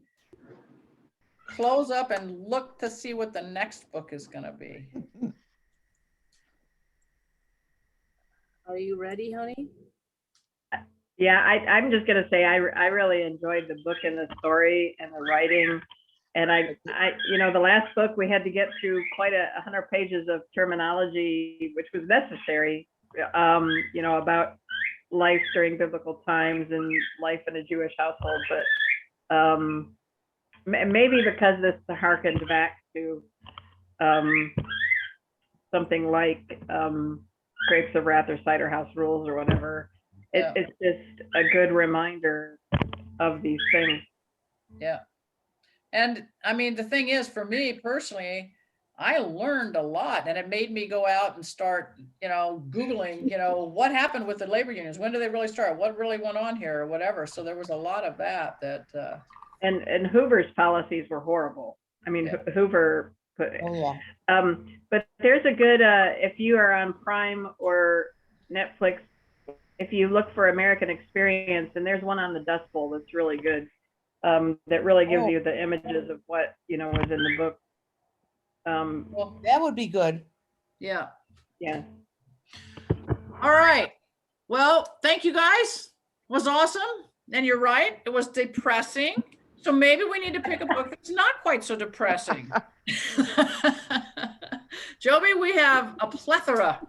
Speaker 2: close up and look to see what the next book is going to be?
Speaker 1: Are you ready, honey?
Speaker 10: Yeah, I'm just gonna say I really enjoyed the book and the story and the writing, and I you know, the last book we had to get through quite 100 pages of terminology, which was necessary, you know, about life during biblical times and life in a Jewish household. But maybe because this harkened back to something like Grapes of Wrath or Cider House Rules or whatever.
Speaker 2: Yeah.
Speaker 10: It's just a good reminder of these things.
Speaker 2: Yeah. And I mean, the thing is, for me personally, I learned a lot, and it made me go out and start, you know, Googling, you know, what happened with the labor unions? When did they really start? What really went on here or whatever? So there was a lot of that.
Speaker 10: And Hoover's policies were horrible. I mean,
Speaker 2: Yeah.
Speaker 10: Hoover put,
Speaker 4: Oh, yeah.
Speaker 10: but there's a good, if you are on Prime or Netflix, if you look for American Experience, and there's one on the Dust Bowl that's really good, that really gives you the images of what, you know, was in the book.
Speaker 2: Well,
Speaker 4: That would be good.
Speaker 2: yeah.
Speaker 10: Yeah.
Speaker 2: All right. Well, thank you guys. It was awesome. And you're right, it was depressing. So maybe we need to pick a book that's not quite so depressing. Joby, we have a plethora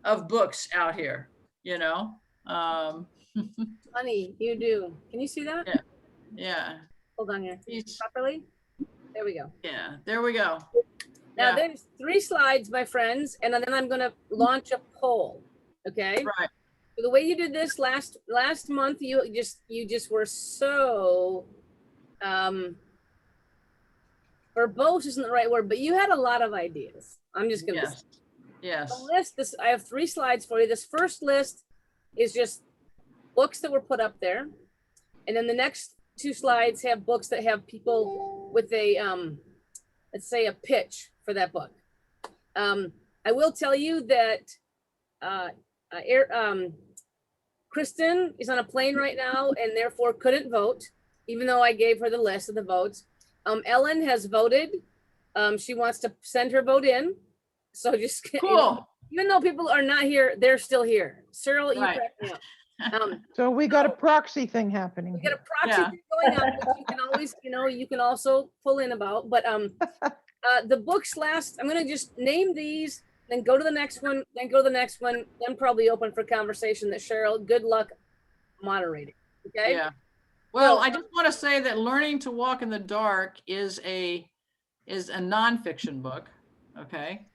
Speaker 2: of books out here, you know.
Speaker 1: Honey, you do. Can you see that?
Speaker 2: Yeah. Yeah.
Speaker 1: Hold on here. Properly? There we go.
Speaker 2: Yeah, there we go.
Speaker 1: Now
Speaker 2: Yeah.
Speaker 1: there's 3 slides, my friends, and then I'm going to launch a poll. Okay.
Speaker 2: Right.
Speaker 1: So the way you did this last month, you just were so verbose isn't the right word, but you had a lot of ideas. I'm just gonna
Speaker 2: Yes. Yes.
Speaker 1: the list. I have 3 slides for you. This first list is just books that were put up there, and then the next 2 slides have books that have people with a let's say a pitch for that book. I will tell you that Kristin is on a plane right now and therefore couldn't vote, even though I gave her the list of the votes. Ellen has voted. She wants to send her vote in. So just
Speaker 2: Cool.
Speaker 1: You know, even though people are not here, they're still here. Cyril, you
Speaker 2: Right.
Speaker 1: crack me up.
Speaker 3: So we got a proxy thing happening.
Speaker 1: We got a
Speaker 3: here.
Speaker 1: proxy
Speaker 2: Yeah.
Speaker 1: thing going on, which you can always, you know, you can also pull in about. But the books last, I'm gonna just name these, then go to the next one, then go to the next one, then probably open for conversation. That Cheryl, good luck moderating. Okay.
Speaker 2: Yeah. Well, I just want to say that Learning to Walk in the Dark is a nonfiction book. Okay.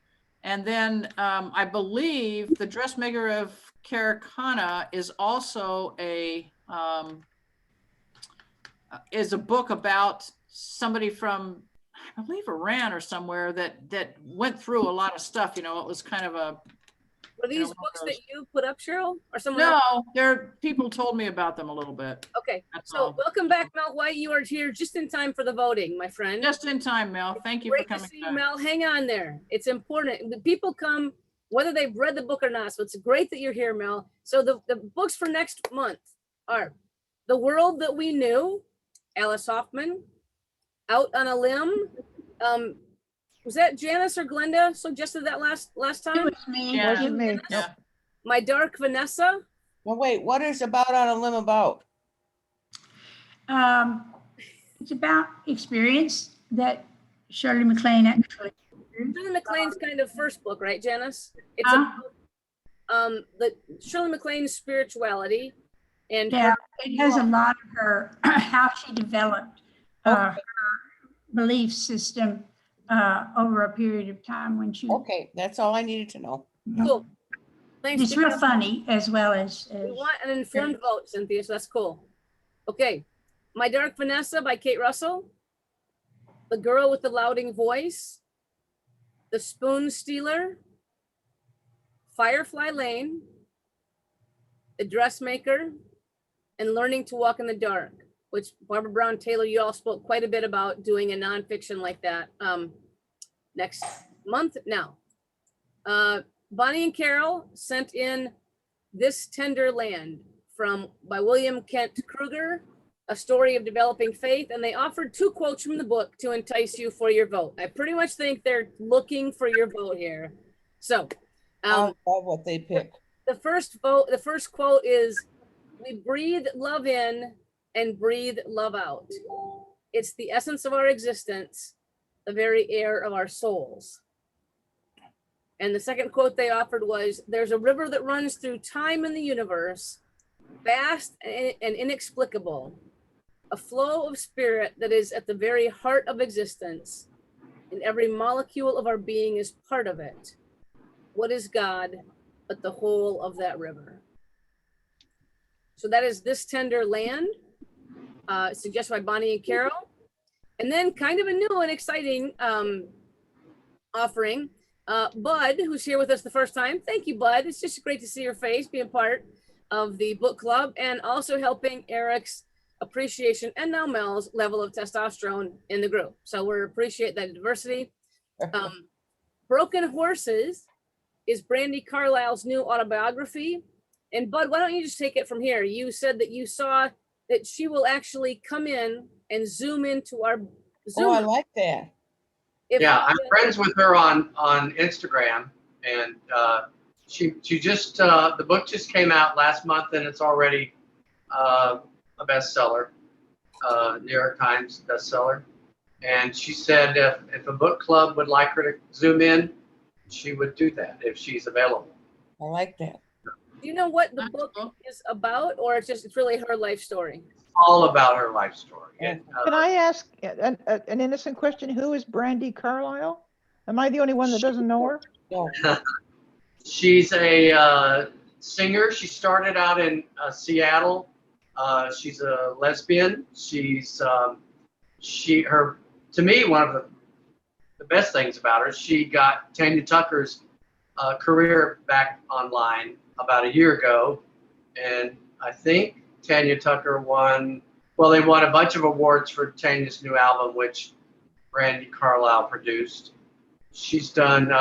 Speaker 2: And then I believe The Dressmaker of Karakana is also is a book about somebody from, I believe, Iran or somewhere that went through a lot of stuff. You know, it was kind of a.
Speaker 1: Were these books that you put up, Cheryl, or someone
Speaker 2: No,
Speaker 1: else?
Speaker 2: people told me about them a little bit.
Speaker 1: Okay,
Speaker 2: That's
Speaker 1: so
Speaker 2: all.
Speaker 1: welcome back, Mel White. You are here just in time for the voting, my friend.
Speaker 2: Just in time, Mel. Thank you for
Speaker 1: Great to
Speaker 2: coming
Speaker 1: see you,
Speaker 2: back.
Speaker 1: Mel. Hang on there. It's important. The people come whether they've read the book or not. So it's great that you're here, Mel. So the books for next month are The World That We Knew, Alice Hoffman, Out on a Limb. Was that Janice or Glenda suggested that last time?
Speaker 8: It was me.
Speaker 2: Yeah.
Speaker 3: Wasn't me.
Speaker 2: Yeah.
Speaker 1: My Dark Vanessa,
Speaker 4: Well, wait, what is About on a Limb about?
Speaker 8: It's about experience that Shirley MacLaine actually.
Speaker 1: Shirley MacLaine's kind of first book, right, Janice? It's
Speaker 8: Huh?
Speaker 1: the Shirley MacLaine's spirituality, and
Speaker 8: Yeah,
Speaker 1: her,
Speaker 8: it has a lot of her, how she developed her belief system over a period of time when she.
Speaker 4: Okay, that's all I needed to know.
Speaker 1: cool. Thanks.
Speaker 8: It's real funny as well as.
Speaker 1: We want an informed vote, Cynthia, so that's cool. Okay, My Dark Vanessa by Kate Russell, The Girl with the Louding Voice, The Spoon Stealer, Firefly Lane, The Dressmaker, and Learning to Walk in the Dark, which Barbara Brown Taylor, you all spoke quite a bit about doing a nonfiction like that next month now. Bonnie and Carol sent in This Tender Land by William Kent Kruger, a story of developing faith, and they offered 2 quotes from the book to entice you for your vote. I pretty much think they're looking for your vote here. So
Speaker 4: I love what they pick.
Speaker 1: the first quote is, "We breathe love in and breathe love out. It's the essence of our existence, the very air of our souls." And the second quote they offered was, "There's a river that runs through time and the universe, vast and inexplicable, a flow of spirit that is at the very heart of existence, and every molecule of our being is part of it. What is God but the whole of that river?" So that is This Tender Land, suggested by Bonnie and Carol. And then kind of a new and exciting offering, Bud, who's here with us the first time. Thank you, Bud. It's just great to see your face, being part of the book club, and also helping Eric's appreciation and now Mel's level of testosterone in the group. So we appreciate that diversity. Broken Horses is Brandy Carlisle's new autobiography. And Bud, why don't you just take it from here? You said that you saw that she will actually come in and zoom into our Zoom.
Speaker 4: Oh, I like that.
Speaker 6: Yeah, I'm friends with her on Instagram, and she just the book just came out last month, and it's already a bestseller, New York Times bestseller. And she said if a book club would like her to zoom in, she would do that if she's available.
Speaker 4: I like that.
Speaker 1: Do you know what the book is about, or it's really her life story?
Speaker 6: All about her life story. And,
Speaker 3: Can I ask an innocent question? Who is Brandy Carlisle? Am I the only one that doesn't know her?
Speaker 4: No.
Speaker 6: She's a singer. She started out in Seattle. She's a lesbian. She's to me, one of the best things about her, she got Tanya Tucker's career back online about a year ago, and I think Tanya Tucker won a bunch of awards for Tanya's new album, which Brandy Carlisle produced. She's done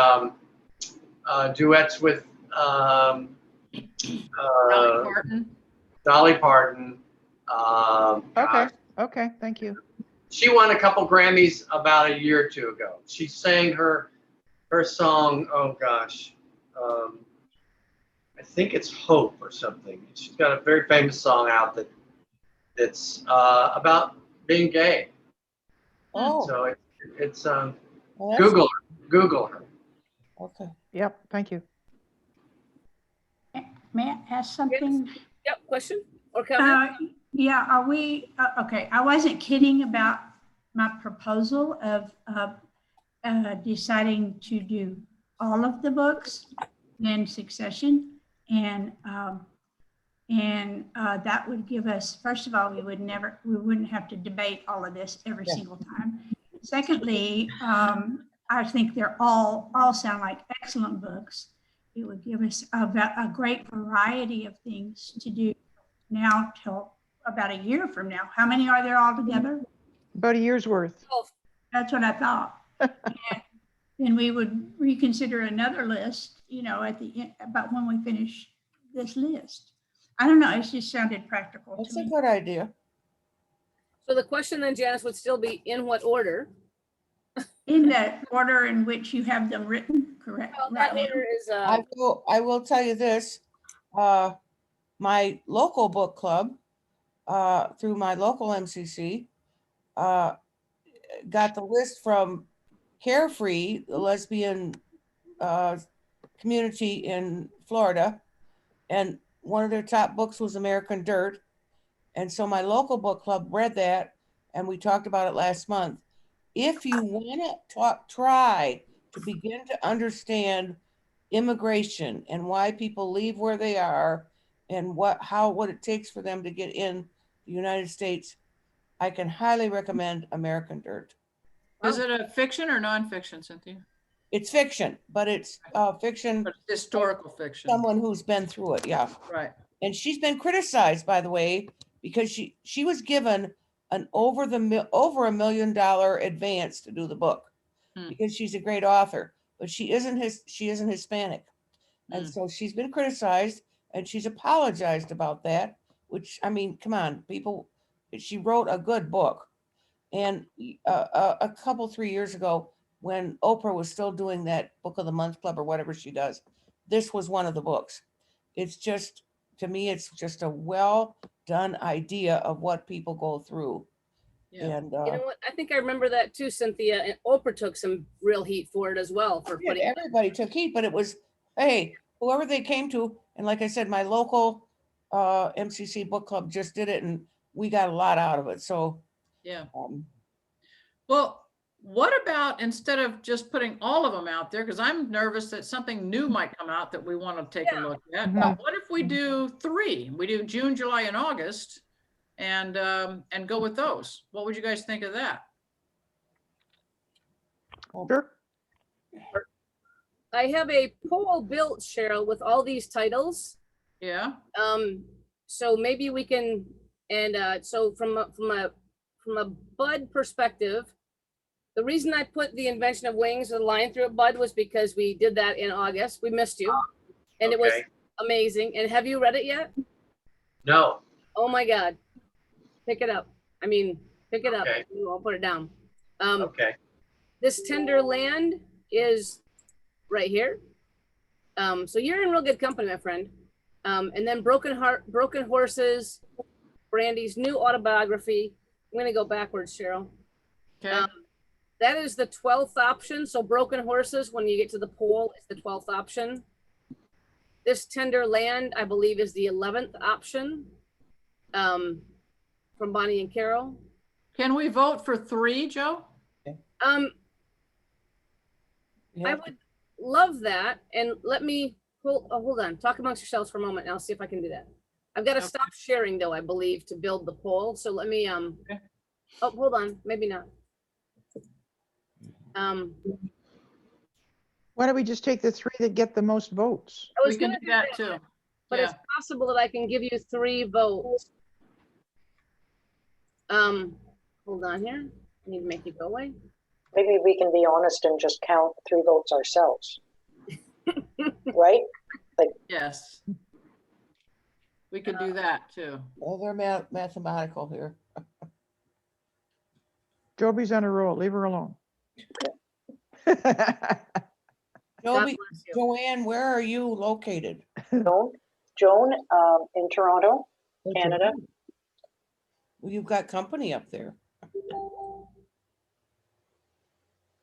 Speaker 6: duets with Dolly Parton.
Speaker 3: Okay, thank you.
Speaker 6: She won a couple Grammys about a year or two ago. She sang her song, oh gosh, I think it's Hope or something. She's got a very famous song out that's about being gay.
Speaker 4: Oh.
Speaker 6: So it's
Speaker 4: Well,
Speaker 6: Google her.
Speaker 4: Okay.
Speaker 3: Yep, thank you.
Speaker 8: May I ask something?
Speaker 1: Yep, question or comment?
Speaker 8: Yeah, are we, okay, I wasn't kidding about my proposal of deciding to do all of the books in succession. And that would give us, first of all, we wouldn't have to debate all of this every single time. Secondly, I think they're all sound like excellent books. It would give us a great variety of things to do now till about a year from now. How many are there all together?
Speaker 3: About a year's worth.
Speaker 8: That's what I thought. Then we would reconsider another list, at the end, about when we finish this list. I don't know, it just sounded practical.
Speaker 4: That's a good idea.
Speaker 1: So the question then, Janice, would still be in what order?
Speaker 8: In the order in which you have them written, correct?
Speaker 1: Well, that order is
Speaker 4: I will tell you this. my local book club, through my local MCC, got the list from Carefree, the lesbian community in Florida, and one of their top books was American Dirt. And so my local book club read that, and we talked about it last month. If you want to try to begin to understand immigration and why people leave where they are and what it takes for them to get in the United States, I can highly recommend American Dirt.
Speaker 2: Is it a fiction or nonfiction, Cynthia?
Speaker 4: It's fiction, but it's fiction.
Speaker 2: But it's historical fiction.
Speaker 4: Someone who's been through it, yeah.
Speaker 2: Right.
Speaker 4: And she's been criticized, by the way, because she was given an over $1 million advance to do the book because she's a great author, but she isn't Hispanic. And so she's been criticized and she's apologized about that, which, I mean, come on, people, she wrote a good book. And a couple, 3 years ago, when Oprah was still doing that Book of the Month Club or whatever she does, this was one of the books. It's just, to me, it's just a well done idea of what people go through.
Speaker 2: Yeah.
Speaker 4: And
Speaker 1: you know what? I think I remember that too, Cynthia. And Oprah took some real heat for it as well. For putting
Speaker 4: everybody took heat, but it was, hey, whoever they came to, and like I said, my local MCC book club just did it, and we got a lot out of it. So
Speaker 2: yeah. Well, what about instead of just putting all of them out there, because I'm nervous that something new might come out that we want to take a look at. What if we do 3? We do June, July, and August, and go with those. What would you guys think of that?
Speaker 3: Sure.
Speaker 1: I have a poll built, Cheryl, with all these titles.
Speaker 2: Yeah.
Speaker 1: So maybe we can, and so from a Bud perspective, the reason I put the invention of wings with a line through a, Bud, was because we did that in August. We missed you, and it was amazing. And have you read it yet?
Speaker 6: No.
Speaker 1: Oh my God, pick it up. I mean, pick it up.
Speaker 6: Okay.
Speaker 1: I'll put it down.
Speaker 6: Okay.
Speaker 1: This Tender Land is right here. So you're in real good company, my friend. And then Broken Horses, Brandy's new autobiography. I'm gonna go backwards, Cheryl.
Speaker 2: Okay.
Speaker 1: That is the 12th option. So Broken Horses, when you get to the poll, is the 12th option. This Tender Land, I believe, is the 11th option, from Bonnie and Carol.
Speaker 2: Can we vote for 3, Joe?
Speaker 1: I would love that. And let me hold on. Talk amongst yourselves for a moment, and I'll see if I can do that. I've got to stop sharing, though, I believe, to build the poll. So let me oh, hold on, maybe not.
Speaker 3: Why don't we just take the 3 that get the most votes?
Speaker 1: I was
Speaker 2: We can
Speaker 1: gonna
Speaker 2: do that too.
Speaker 1: But it's possible that I can give you 3 votes. Hold on here. I need to make it go away.
Speaker 11: Maybe we can be honest and just count 3 votes ourselves. Right? Like,
Speaker 2: yes. We could do that too.
Speaker 4: Well, they're mathematical here.
Speaker 3: Joby's on a roll. Leave her alone.
Speaker 4: Joanne, where are you located?
Speaker 11: Joan, in Toronto, Canada.
Speaker 4: Well, you've got company up there.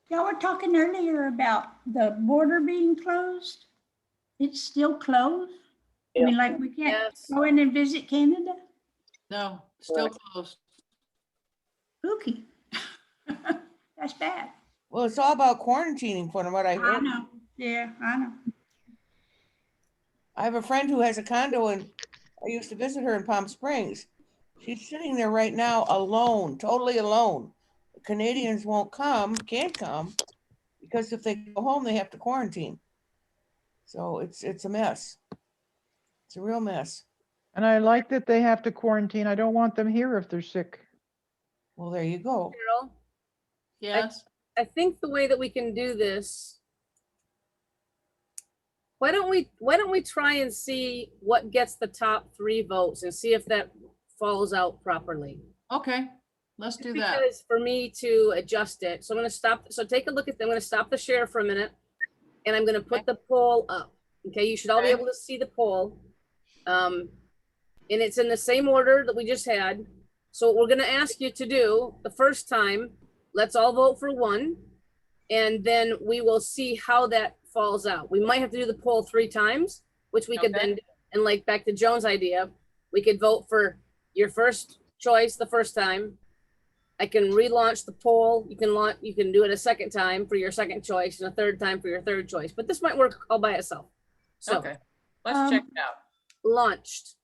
Speaker 8: Y'all were talking earlier about the border being closed. It's still closed? I mean, like, we can't go in and visit Canada?
Speaker 2: No, still closed.
Speaker 8: Spooky. That's bad.
Speaker 4: Well, it's all about quarantining from what I heard.
Speaker 8: I know. Yeah, I know.
Speaker 4: I have a friend who has a condo, and I used to visit her in Palm Springs. She's sitting there right now alone, totally alone. The Canadians can't come, because if they go home, they have to quarantine. So it's a mess. It's a real mess.
Speaker 3: And I like that they have to quarantine. I don't want them here if they're sick.
Speaker 4: Well, there you go.
Speaker 1: Carol,
Speaker 2: yes.
Speaker 1: I think the way that we can do this, why don't we try and see what gets the top 3 votes and see if that falls out properly.
Speaker 2: Okay, let's do that.
Speaker 1: Because for me to adjust it, so I'm going to stop. So take a look at. I'm going to stop the share for a minute, and I'm going to put the poll up. Okay, you should all be able to see the poll. and it's in the same order that we just had. So what we're gonna ask you to do the first time, let's all vote for one, and then we will see how that falls out. We might have to do the poll 3 times, which we could
Speaker 2: Okay.
Speaker 1: then do. And like back to Joan's idea, we could vote for your first choice the first time. I can relaunch the poll. You can do it a second time for your second choice and a third time for your third choice. But this might work all by itself. So
Speaker 2: Okay, let's check it out.
Speaker 1: launched.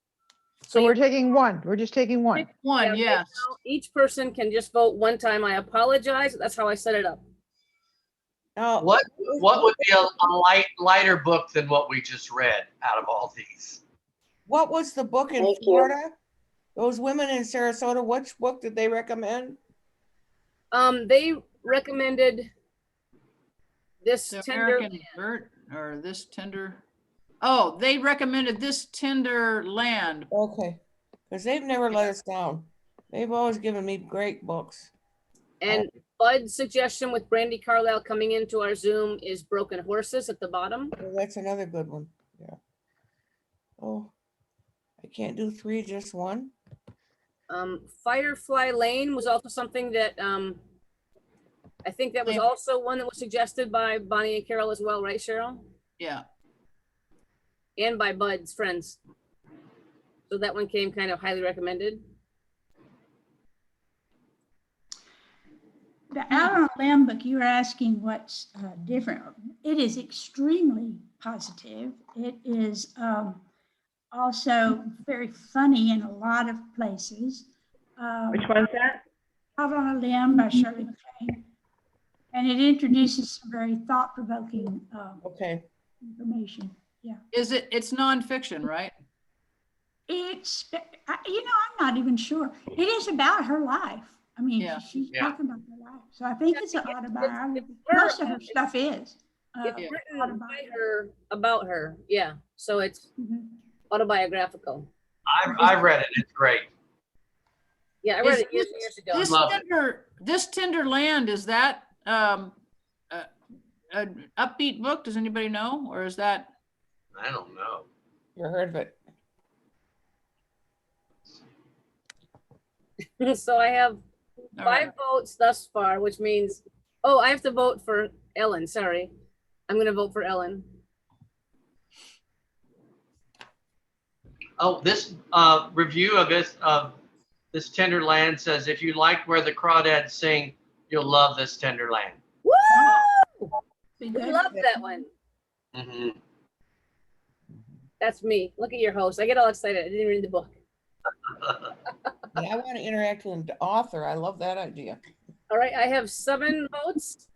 Speaker 3: So
Speaker 1: you
Speaker 3: we're taking one. We're just taking one.
Speaker 2: One,
Speaker 1: right
Speaker 2: yes.
Speaker 1: now, each person can just vote one time. I apologize. That's how I set it up.
Speaker 4: Now,
Speaker 6: What would be a lighter book than what we just read out of all these?
Speaker 4: what was the book in
Speaker 11: Thank you.
Speaker 4: Florida? Those women in Sarasota, which book did they recommend?
Speaker 1: They recommended this
Speaker 2: The
Speaker 1: tender.
Speaker 2: American Dirt or This Tender. Oh, they recommended This Tender Land.
Speaker 4: Okay, because they've never let us down. They've always given me great books.
Speaker 1: And Bud's suggestion with Brandy Carlisle coming into our Zoom is Broken Horses at the bottom.
Speaker 4: Oh, that's another good one. Yeah. Oh, I can't do 3, just one.
Speaker 1: Firefly Lane was also something that I think that was also one that was suggested by Bonnie and Carol as well, right, Cheryl?
Speaker 2: Yeah.
Speaker 1: And by Bud's friends. So that one came kind of highly recommended.
Speaker 8: The Out on a Limb book, you were asking what's different. It is extremely positive. It is also very funny in a lot of places.
Speaker 10: Which one's that?
Speaker 8: Out on a Limb by Shirley MacLaine. And it introduces some very thought-provoking
Speaker 4: Okay.
Speaker 8: information. Yeah.
Speaker 2: It's nonfiction, right?
Speaker 8: It's, I'm not even sure. It is about her life. I mean,
Speaker 2: Yeah.
Speaker 8: she's
Speaker 6: Yeah.
Speaker 8: talking about her life. So I think it's an autobiography.
Speaker 1: her-
Speaker 8: Most of her stuff is.
Speaker 1: It's
Speaker 2: Yeah.
Speaker 1: written by her, about her. Yeah. So it's
Speaker 8: Mhm.
Speaker 1: autobiographical.
Speaker 6: I've read it. It's great.
Speaker 1: Yeah, I read it years and years ago.
Speaker 6: Love it.
Speaker 2: This Tender Land, is that an upbeat book? Does anybody know? Or is that?
Speaker 6: I don't know.
Speaker 4: Never heard of it.
Speaker 1: So I have
Speaker 2: All
Speaker 1: 5
Speaker 2: right.
Speaker 1: votes thus far, which means, oh, I have to vote for Ellen. Sorry. I'm going to vote for Ellen.
Speaker 6: Oh, this review of this Tender Land says, if you like Where the Crawdads Sing, you'll love This Tender Land.
Speaker 1: Woo!
Speaker 8: Be
Speaker 1: We
Speaker 8: good.
Speaker 1: love that one.
Speaker 6: Mm-hmm.
Speaker 1: That's me. Look at your host. I get all excited. I didn't read the book.
Speaker 4: And I want to interact with the author. I love that idea.
Speaker 1: All right. I have 7 votes.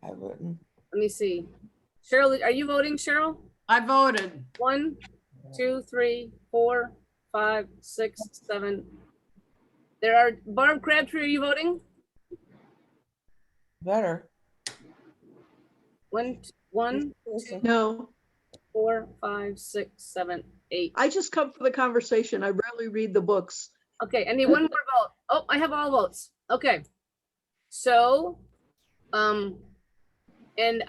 Speaker 4: I've written.
Speaker 1: Let me see. Cheryl, are you voting, Cheryl?
Speaker 2: I voted.
Speaker 1: 1, 2, 3, 4, 5, 6, 7. There are Barb Crabtree. Are you voting?
Speaker 4: Better.
Speaker 1: 1, 2,
Speaker 12: No,
Speaker 1: 4, 5, 6, 7, 8.
Speaker 12: I just come for the conversation. I rarely read the books.
Speaker 1: Okay, I need one more vote. Oh, I have all votes. Okay. So, and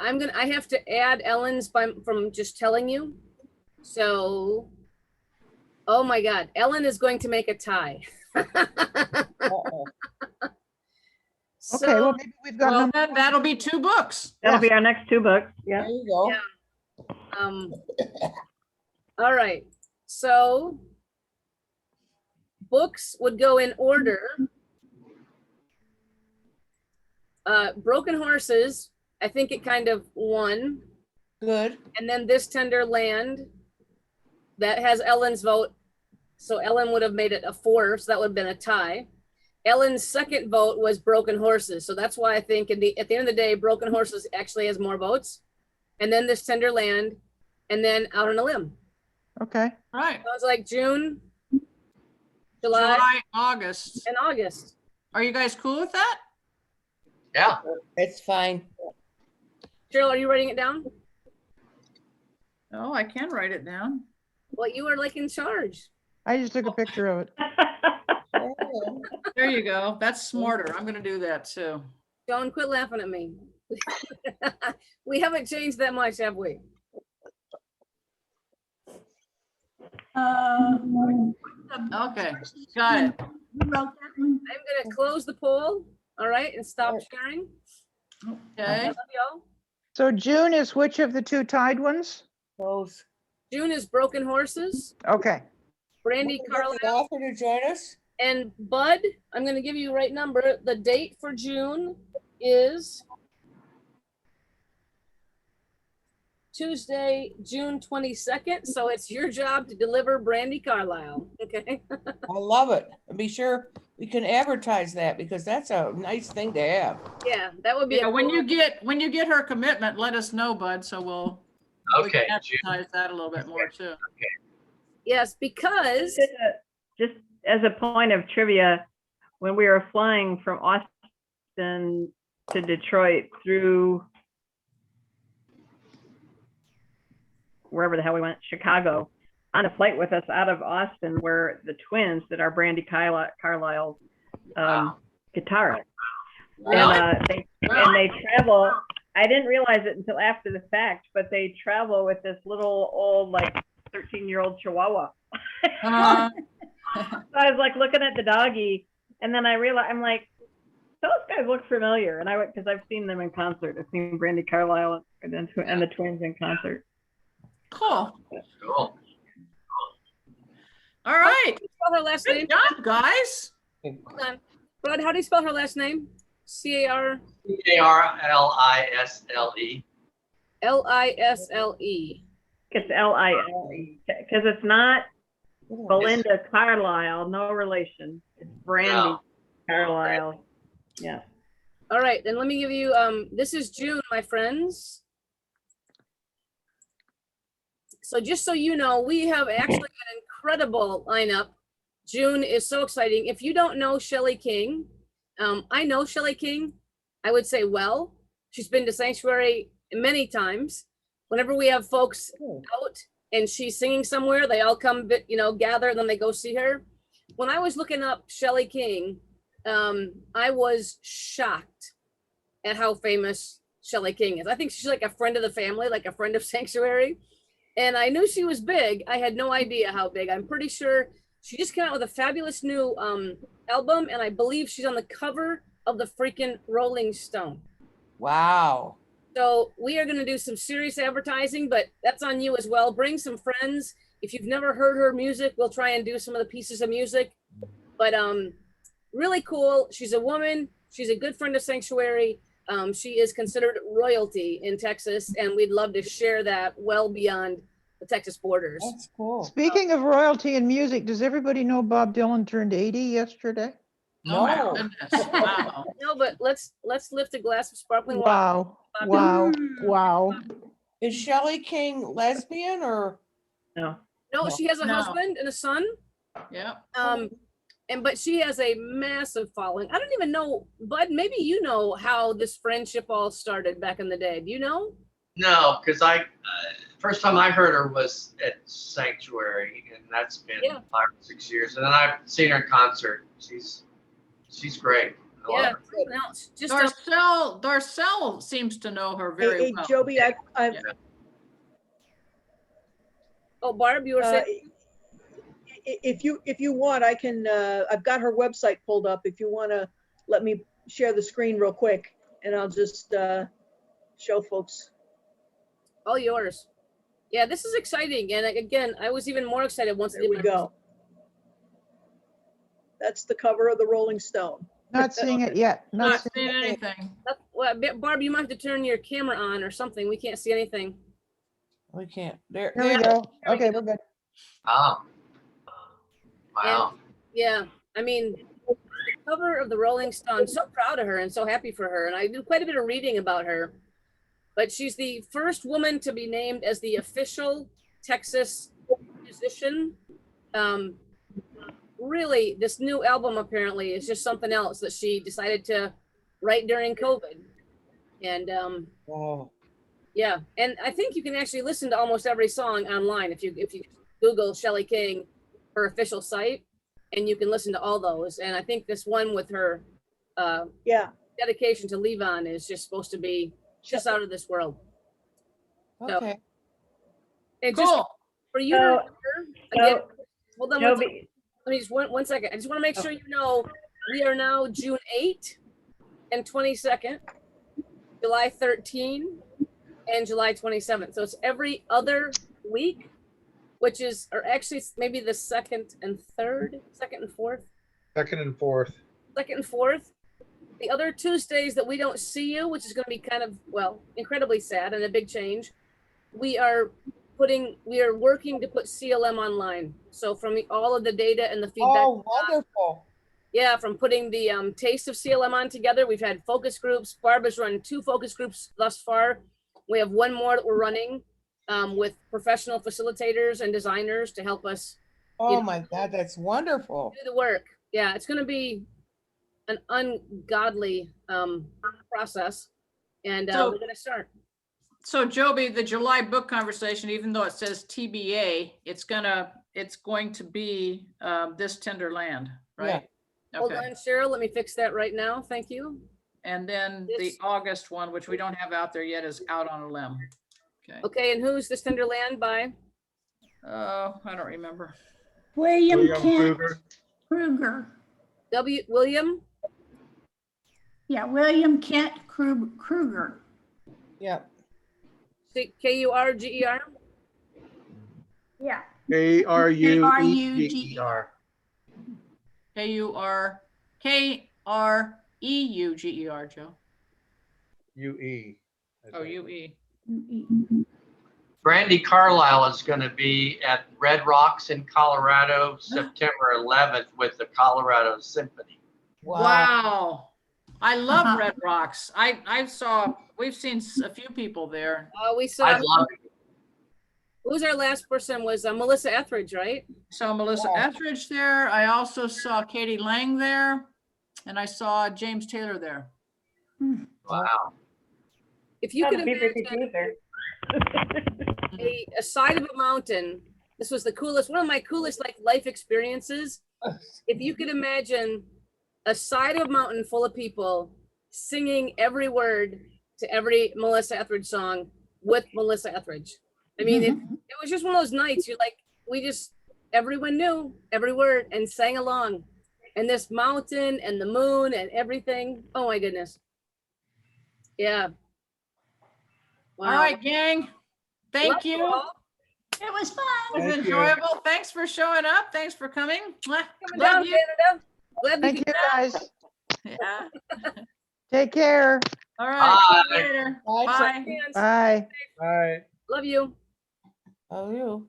Speaker 1: I have to add Ellen's from just telling you. So, oh my God, Ellen is going to make a tie.
Speaker 4: Uh-oh.
Speaker 1: So,
Speaker 3: Okay, well, maybe we've got
Speaker 2: Well,
Speaker 3: number
Speaker 2: that'll be 2 books.
Speaker 10: That'll be our next 2 books. Yeah.
Speaker 4: There you go.
Speaker 1: Yeah. All right. So books would go in order. Broken Horses, I think it kind of won.
Speaker 4: Good.
Speaker 1: And then This Tender Land, that has Ellen's vote. So Ellen would have made it a 4, so that would have been a tie. Ellen's second vote was Broken Horses. So that's why I think at the end of the day, Broken Horses actually has more votes. And then This Tender Land, and then Out on a Limb.
Speaker 3: Okay.
Speaker 2: Right.
Speaker 1: Sounds like June, July,
Speaker 2: August.
Speaker 1: and August.
Speaker 2: Are you guys cool with that?
Speaker 6: Yeah.
Speaker 4: It's fine.
Speaker 1: Cheryl, are you writing it down?
Speaker 2: Oh, I can write it down.
Speaker 1: Well, you are like in charge.
Speaker 3: I just took a picture of it.
Speaker 4: Oh,
Speaker 2: There you go. That's smarter. I'm going to do that too.
Speaker 1: Joan, quit laughing at me. We haven't changed that much, have we?
Speaker 2: Okay, got it.
Speaker 8: Who wrote that one?
Speaker 1: I'm gonna close the poll, all right, and stop sharing. I
Speaker 2: Okay,
Speaker 1: love y'all.
Speaker 3: So June is which of the two tied ones?
Speaker 4: Those.
Speaker 1: June is Broken Horses,
Speaker 3: Okay.
Speaker 1: Brandy
Speaker 4: We'll get the
Speaker 1: Carlisle,
Speaker 4: author to join us.
Speaker 1: and Bud. I'm gonna give you the right number. The date for June is Tuesday, June 22nd. So it's your job to deliver Brandy Carlisle. Okay.
Speaker 4: I love it. And be sure we can advertise that because that's a nice thing to have.
Speaker 1: Yeah, that would be
Speaker 2: yeah,
Speaker 1: a
Speaker 2: when
Speaker 1: cool-
Speaker 2: you get her commitment, let us know, Bud, so we
Speaker 6: Okay,
Speaker 2: can
Speaker 6: June.
Speaker 2: advertise that a little bit more too.
Speaker 1: Yes, because
Speaker 10: Just as a point of trivia, when we were flying from Austin to Detroit through wherever the hell we went, Chicago, on a flight with us out of Austin were the twins that are Brandy Carlisle's guitarist.
Speaker 2: Really?
Speaker 10: And they travel. I didn't realize it until after the fact, but they travel with this little old, like 13-year-old Chihuahua. So I was like looking at the doggy, and then I realized, I'm like, those guys look familiar. And I went, because I've seen them in concert. I've seen Brandy Carlisle and the twins in concert.
Speaker 2: Cool.
Speaker 6: Cool.
Speaker 2: All right.
Speaker 1: spell her last name?
Speaker 2: Good job, guys.
Speaker 1: Hold on. Bud, how do you spell her last name? C-A-R?
Speaker 6: C-A-R-L-I-S-L-E.
Speaker 1: L-I-S-L-E.
Speaker 10: It's L-I-L-E, because it's not Belinda Carlisle, no relation. It's Brandy Carlisle. Yeah.
Speaker 1: All right, then let me give you, this is June, my friends. So just so you know, we have actually an incredible lineup. June is so exciting. If you don't know Shelley King, I know Shelley King. I would say, well, she's been to Sanctuary many times. Whenever we have folks out and she's singing somewhere, they all come, gather, and then they go see her. When I was looking up Shelley King, I was shocked at how famous Shelley King is. I think she's like a friend of the family, like a friend of Sanctuary. And I knew she was big. I had no idea how big. I'm pretty sure she just came out with a fabulous new album, and I believe she's on the cover of the freaking Rolling Stone.
Speaker 4: Wow.
Speaker 1: So we are going to do some serious advertising, but that's on you as well. Bring some friends. If you've never heard her music, we'll try and do some of the pieces of music. But really cool. She's a woman. She's a good friend of Sanctuary. She is considered royalty in Texas, and we'd love to share that well beyond the Texas borders.
Speaker 4: That's cool.
Speaker 3: Speaking of royalty and music, does everybody know Bob Dylan turned 80 yesterday?
Speaker 2: Oh my
Speaker 4: No.
Speaker 2: goodness. Wow.
Speaker 1: No, but let's lift a glass of sparkling water.
Speaker 3: Wow, wow, wow.
Speaker 4: Is Shelley King lesbian or?
Speaker 10: No.
Speaker 1: No, she has a
Speaker 2: No.
Speaker 1: husband and a son.
Speaker 2: Yeah.
Speaker 1: But she has a massive following. I don't even know, Bud, maybe you know how this friendship all started back in the day. Do you know?
Speaker 6: No, because first time I heard her was at Sanctuary, and that's been 5 or 6 years. And then I've seen her in concert. She's great. I love her.
Speaker 1: No, just
Speaker 2: Darcel seems to know her very
Speaker 12: Hey,
Speaker 2: well.
Speaker 12: Joby, I've
Speaker 1: oh, Barb, you were saying?
Speaker 12: if you want, I can, I've got her website pulled up. If you want to let me share the screen real quick, and I'll just show folks.
Speaker 1: All yours. Yeah, this is exciting. And again, I was even more excited once.
Speaker 12: There we go. That's the cover of the Rolling Stone.
Speaker 3: Not seeing it yet.
Speaker 2: Not seeing anything.
Speaker 1: Well, Barb, you might have to turn your camera on or something. We can't see anything.
Speaker 4: We can't. There
Speaker 3: Here we go. Okay, we're good.
Speaker 6: Oh. Wow.
Speaker 1: And, yeah, I mean, the cover of the Rolling Stone, so proud of her and so happy for her. And I do quite a bit of reading about her. But she's the first woman to be named as the official Texas musician. Really, this new album apparently is just something else that she decided to write during COVID. And yeah, and I think you can actually listen to almost every song online if you Google Shelley King, her official site, and you can listen to all those. And I think this one with her dedication to Levon is just supposed to be just out of this world.
Speaker 4: Okay.
Speaker 1: And
Speaker 2: Cool.
Speaker 1: For you to
Speaker 10: So,
Speaker 1: remember, again, hold on one second.
Speaker 10: Joby,
Speaker 1: Let me just one second. I just want to make sure you know we are now June 8th and 22nd, July 13 and July 27th. So it's every other week, which is, or actually it's maybe the second and fourth.
Speaker 9: Second and fourth.
Speaker 1: Second and fourth. The other Tuesdays that we don't see you, which is going to be kind of, well, incredibly sad and a big change. We are working to put CLM online. So from all of the data and the feedback.
Speaker 4: Oh, wonderful.
Speaker 1: Yeah, from putting the taste of CLM on together, we've had focus groups. Barbara's run 2 focus groups thus far. We have 1 more that we're running with professional facilitators and designers to help us.
Speaker 4: Oh my God, that's wonderful.
Speaker 1: Do the work. Yeah, it's going to be an ungodly process, and
Speaker 2: So-
Speaker 1: we're going to start.
Speaker 2: So Joby, the July book conversation, even though it says TBA, it's going to be This Tender Land, right?
Speaker 1: Hold
Speaker 2: Okay.
Speaker 1: on, Cheryl. Let me fix that right now. Thank you.
Speaker 2: And then the
Speaker 1: This-
Speaker 2: August one, which we don't have out there yet, is Out on a Limb. Okay.
Speaker 1: Okay, and who's This Tender Land by?
Speaker 2: Oh, I don't remember.
Speaker 8: William Kent
Speaker 9: Kruger.
Speaker 8: Kruger.
Speaker 1: William?
Speaker 8: Yeah, William Kent Kruger.
Speaker 4: Yep.
Speaker 1: K-U-R-G-E-R?
Speaker 8: Yeah.
Speaker 9: K-R-U-E-G-E-R.
Speaker 2: K-U-R-E-U-G-E-R, Joe.
Speaker 9: U-E.
Speaker 2: Oh, U-E.
Speaker 6: Brandy Carlisle is going to be at Red Rocks in Colorado, September 11th with the Colorado Symphony.
Speaker 2: Wow. I love Red Rocks. We've seen a few people there.
Speaker 1: We saw.
Speaker 6: I love it.
Speaker 1: Who was our last person? Was Melissa Etheridge, right?
Speaker 2: Saw Melissa Etheridge there. I also saw Katie Lang there, and I saw James Taylor there.
Speaker 6: Wow.
Speaker 1: If you could
Speaker 10: That'd be pretty
Speaker 1: imagine
Speaker 10: cool there.
Speaker 1: a side of a mountain, this was one of my coolest like life experiences. If you could imagine a side of a mountain full of people singing every word to every Melissa Etheridge song with Melissa Etheridge. I mean, it was just one of those nights you're like, everyone knew every word and sang along. And this mountain and the moon and everything. Oh my goodness. Yeah. Wow.
Speaker 2: All right, gang. Thank
Speaker 1: Love
Speaker 2: you.
Speaker 1: all.
Speaker 8: It was fun.
Speaker 2: It was
Speaker 9: Thank you.
Speaker 2: enjoyable. Thanks for showing up. Thanks for coming. Mwah.
Speaker 1: Coming
Speaker 2: Love
Speaker 1: down,
Speaker 2: you.
Speaker 1: Canada. Glad we
Speaker 3: Thank
Speaker 1: could
Speaker 3: you, guys.
Speaker 2: Yeah.
Speaker 3: Take care.
Speaker 2: All right. See you
Speaker 6: Bye.
Speaker 2: later.
Speaker 4: Bye.
Speaker 2: Bye.
Speaker 1: Hands.
Speaker 3: Bye.
Speaker 9: Bye.
Speaker 1: Love you.
Speaker 4: Oh, you.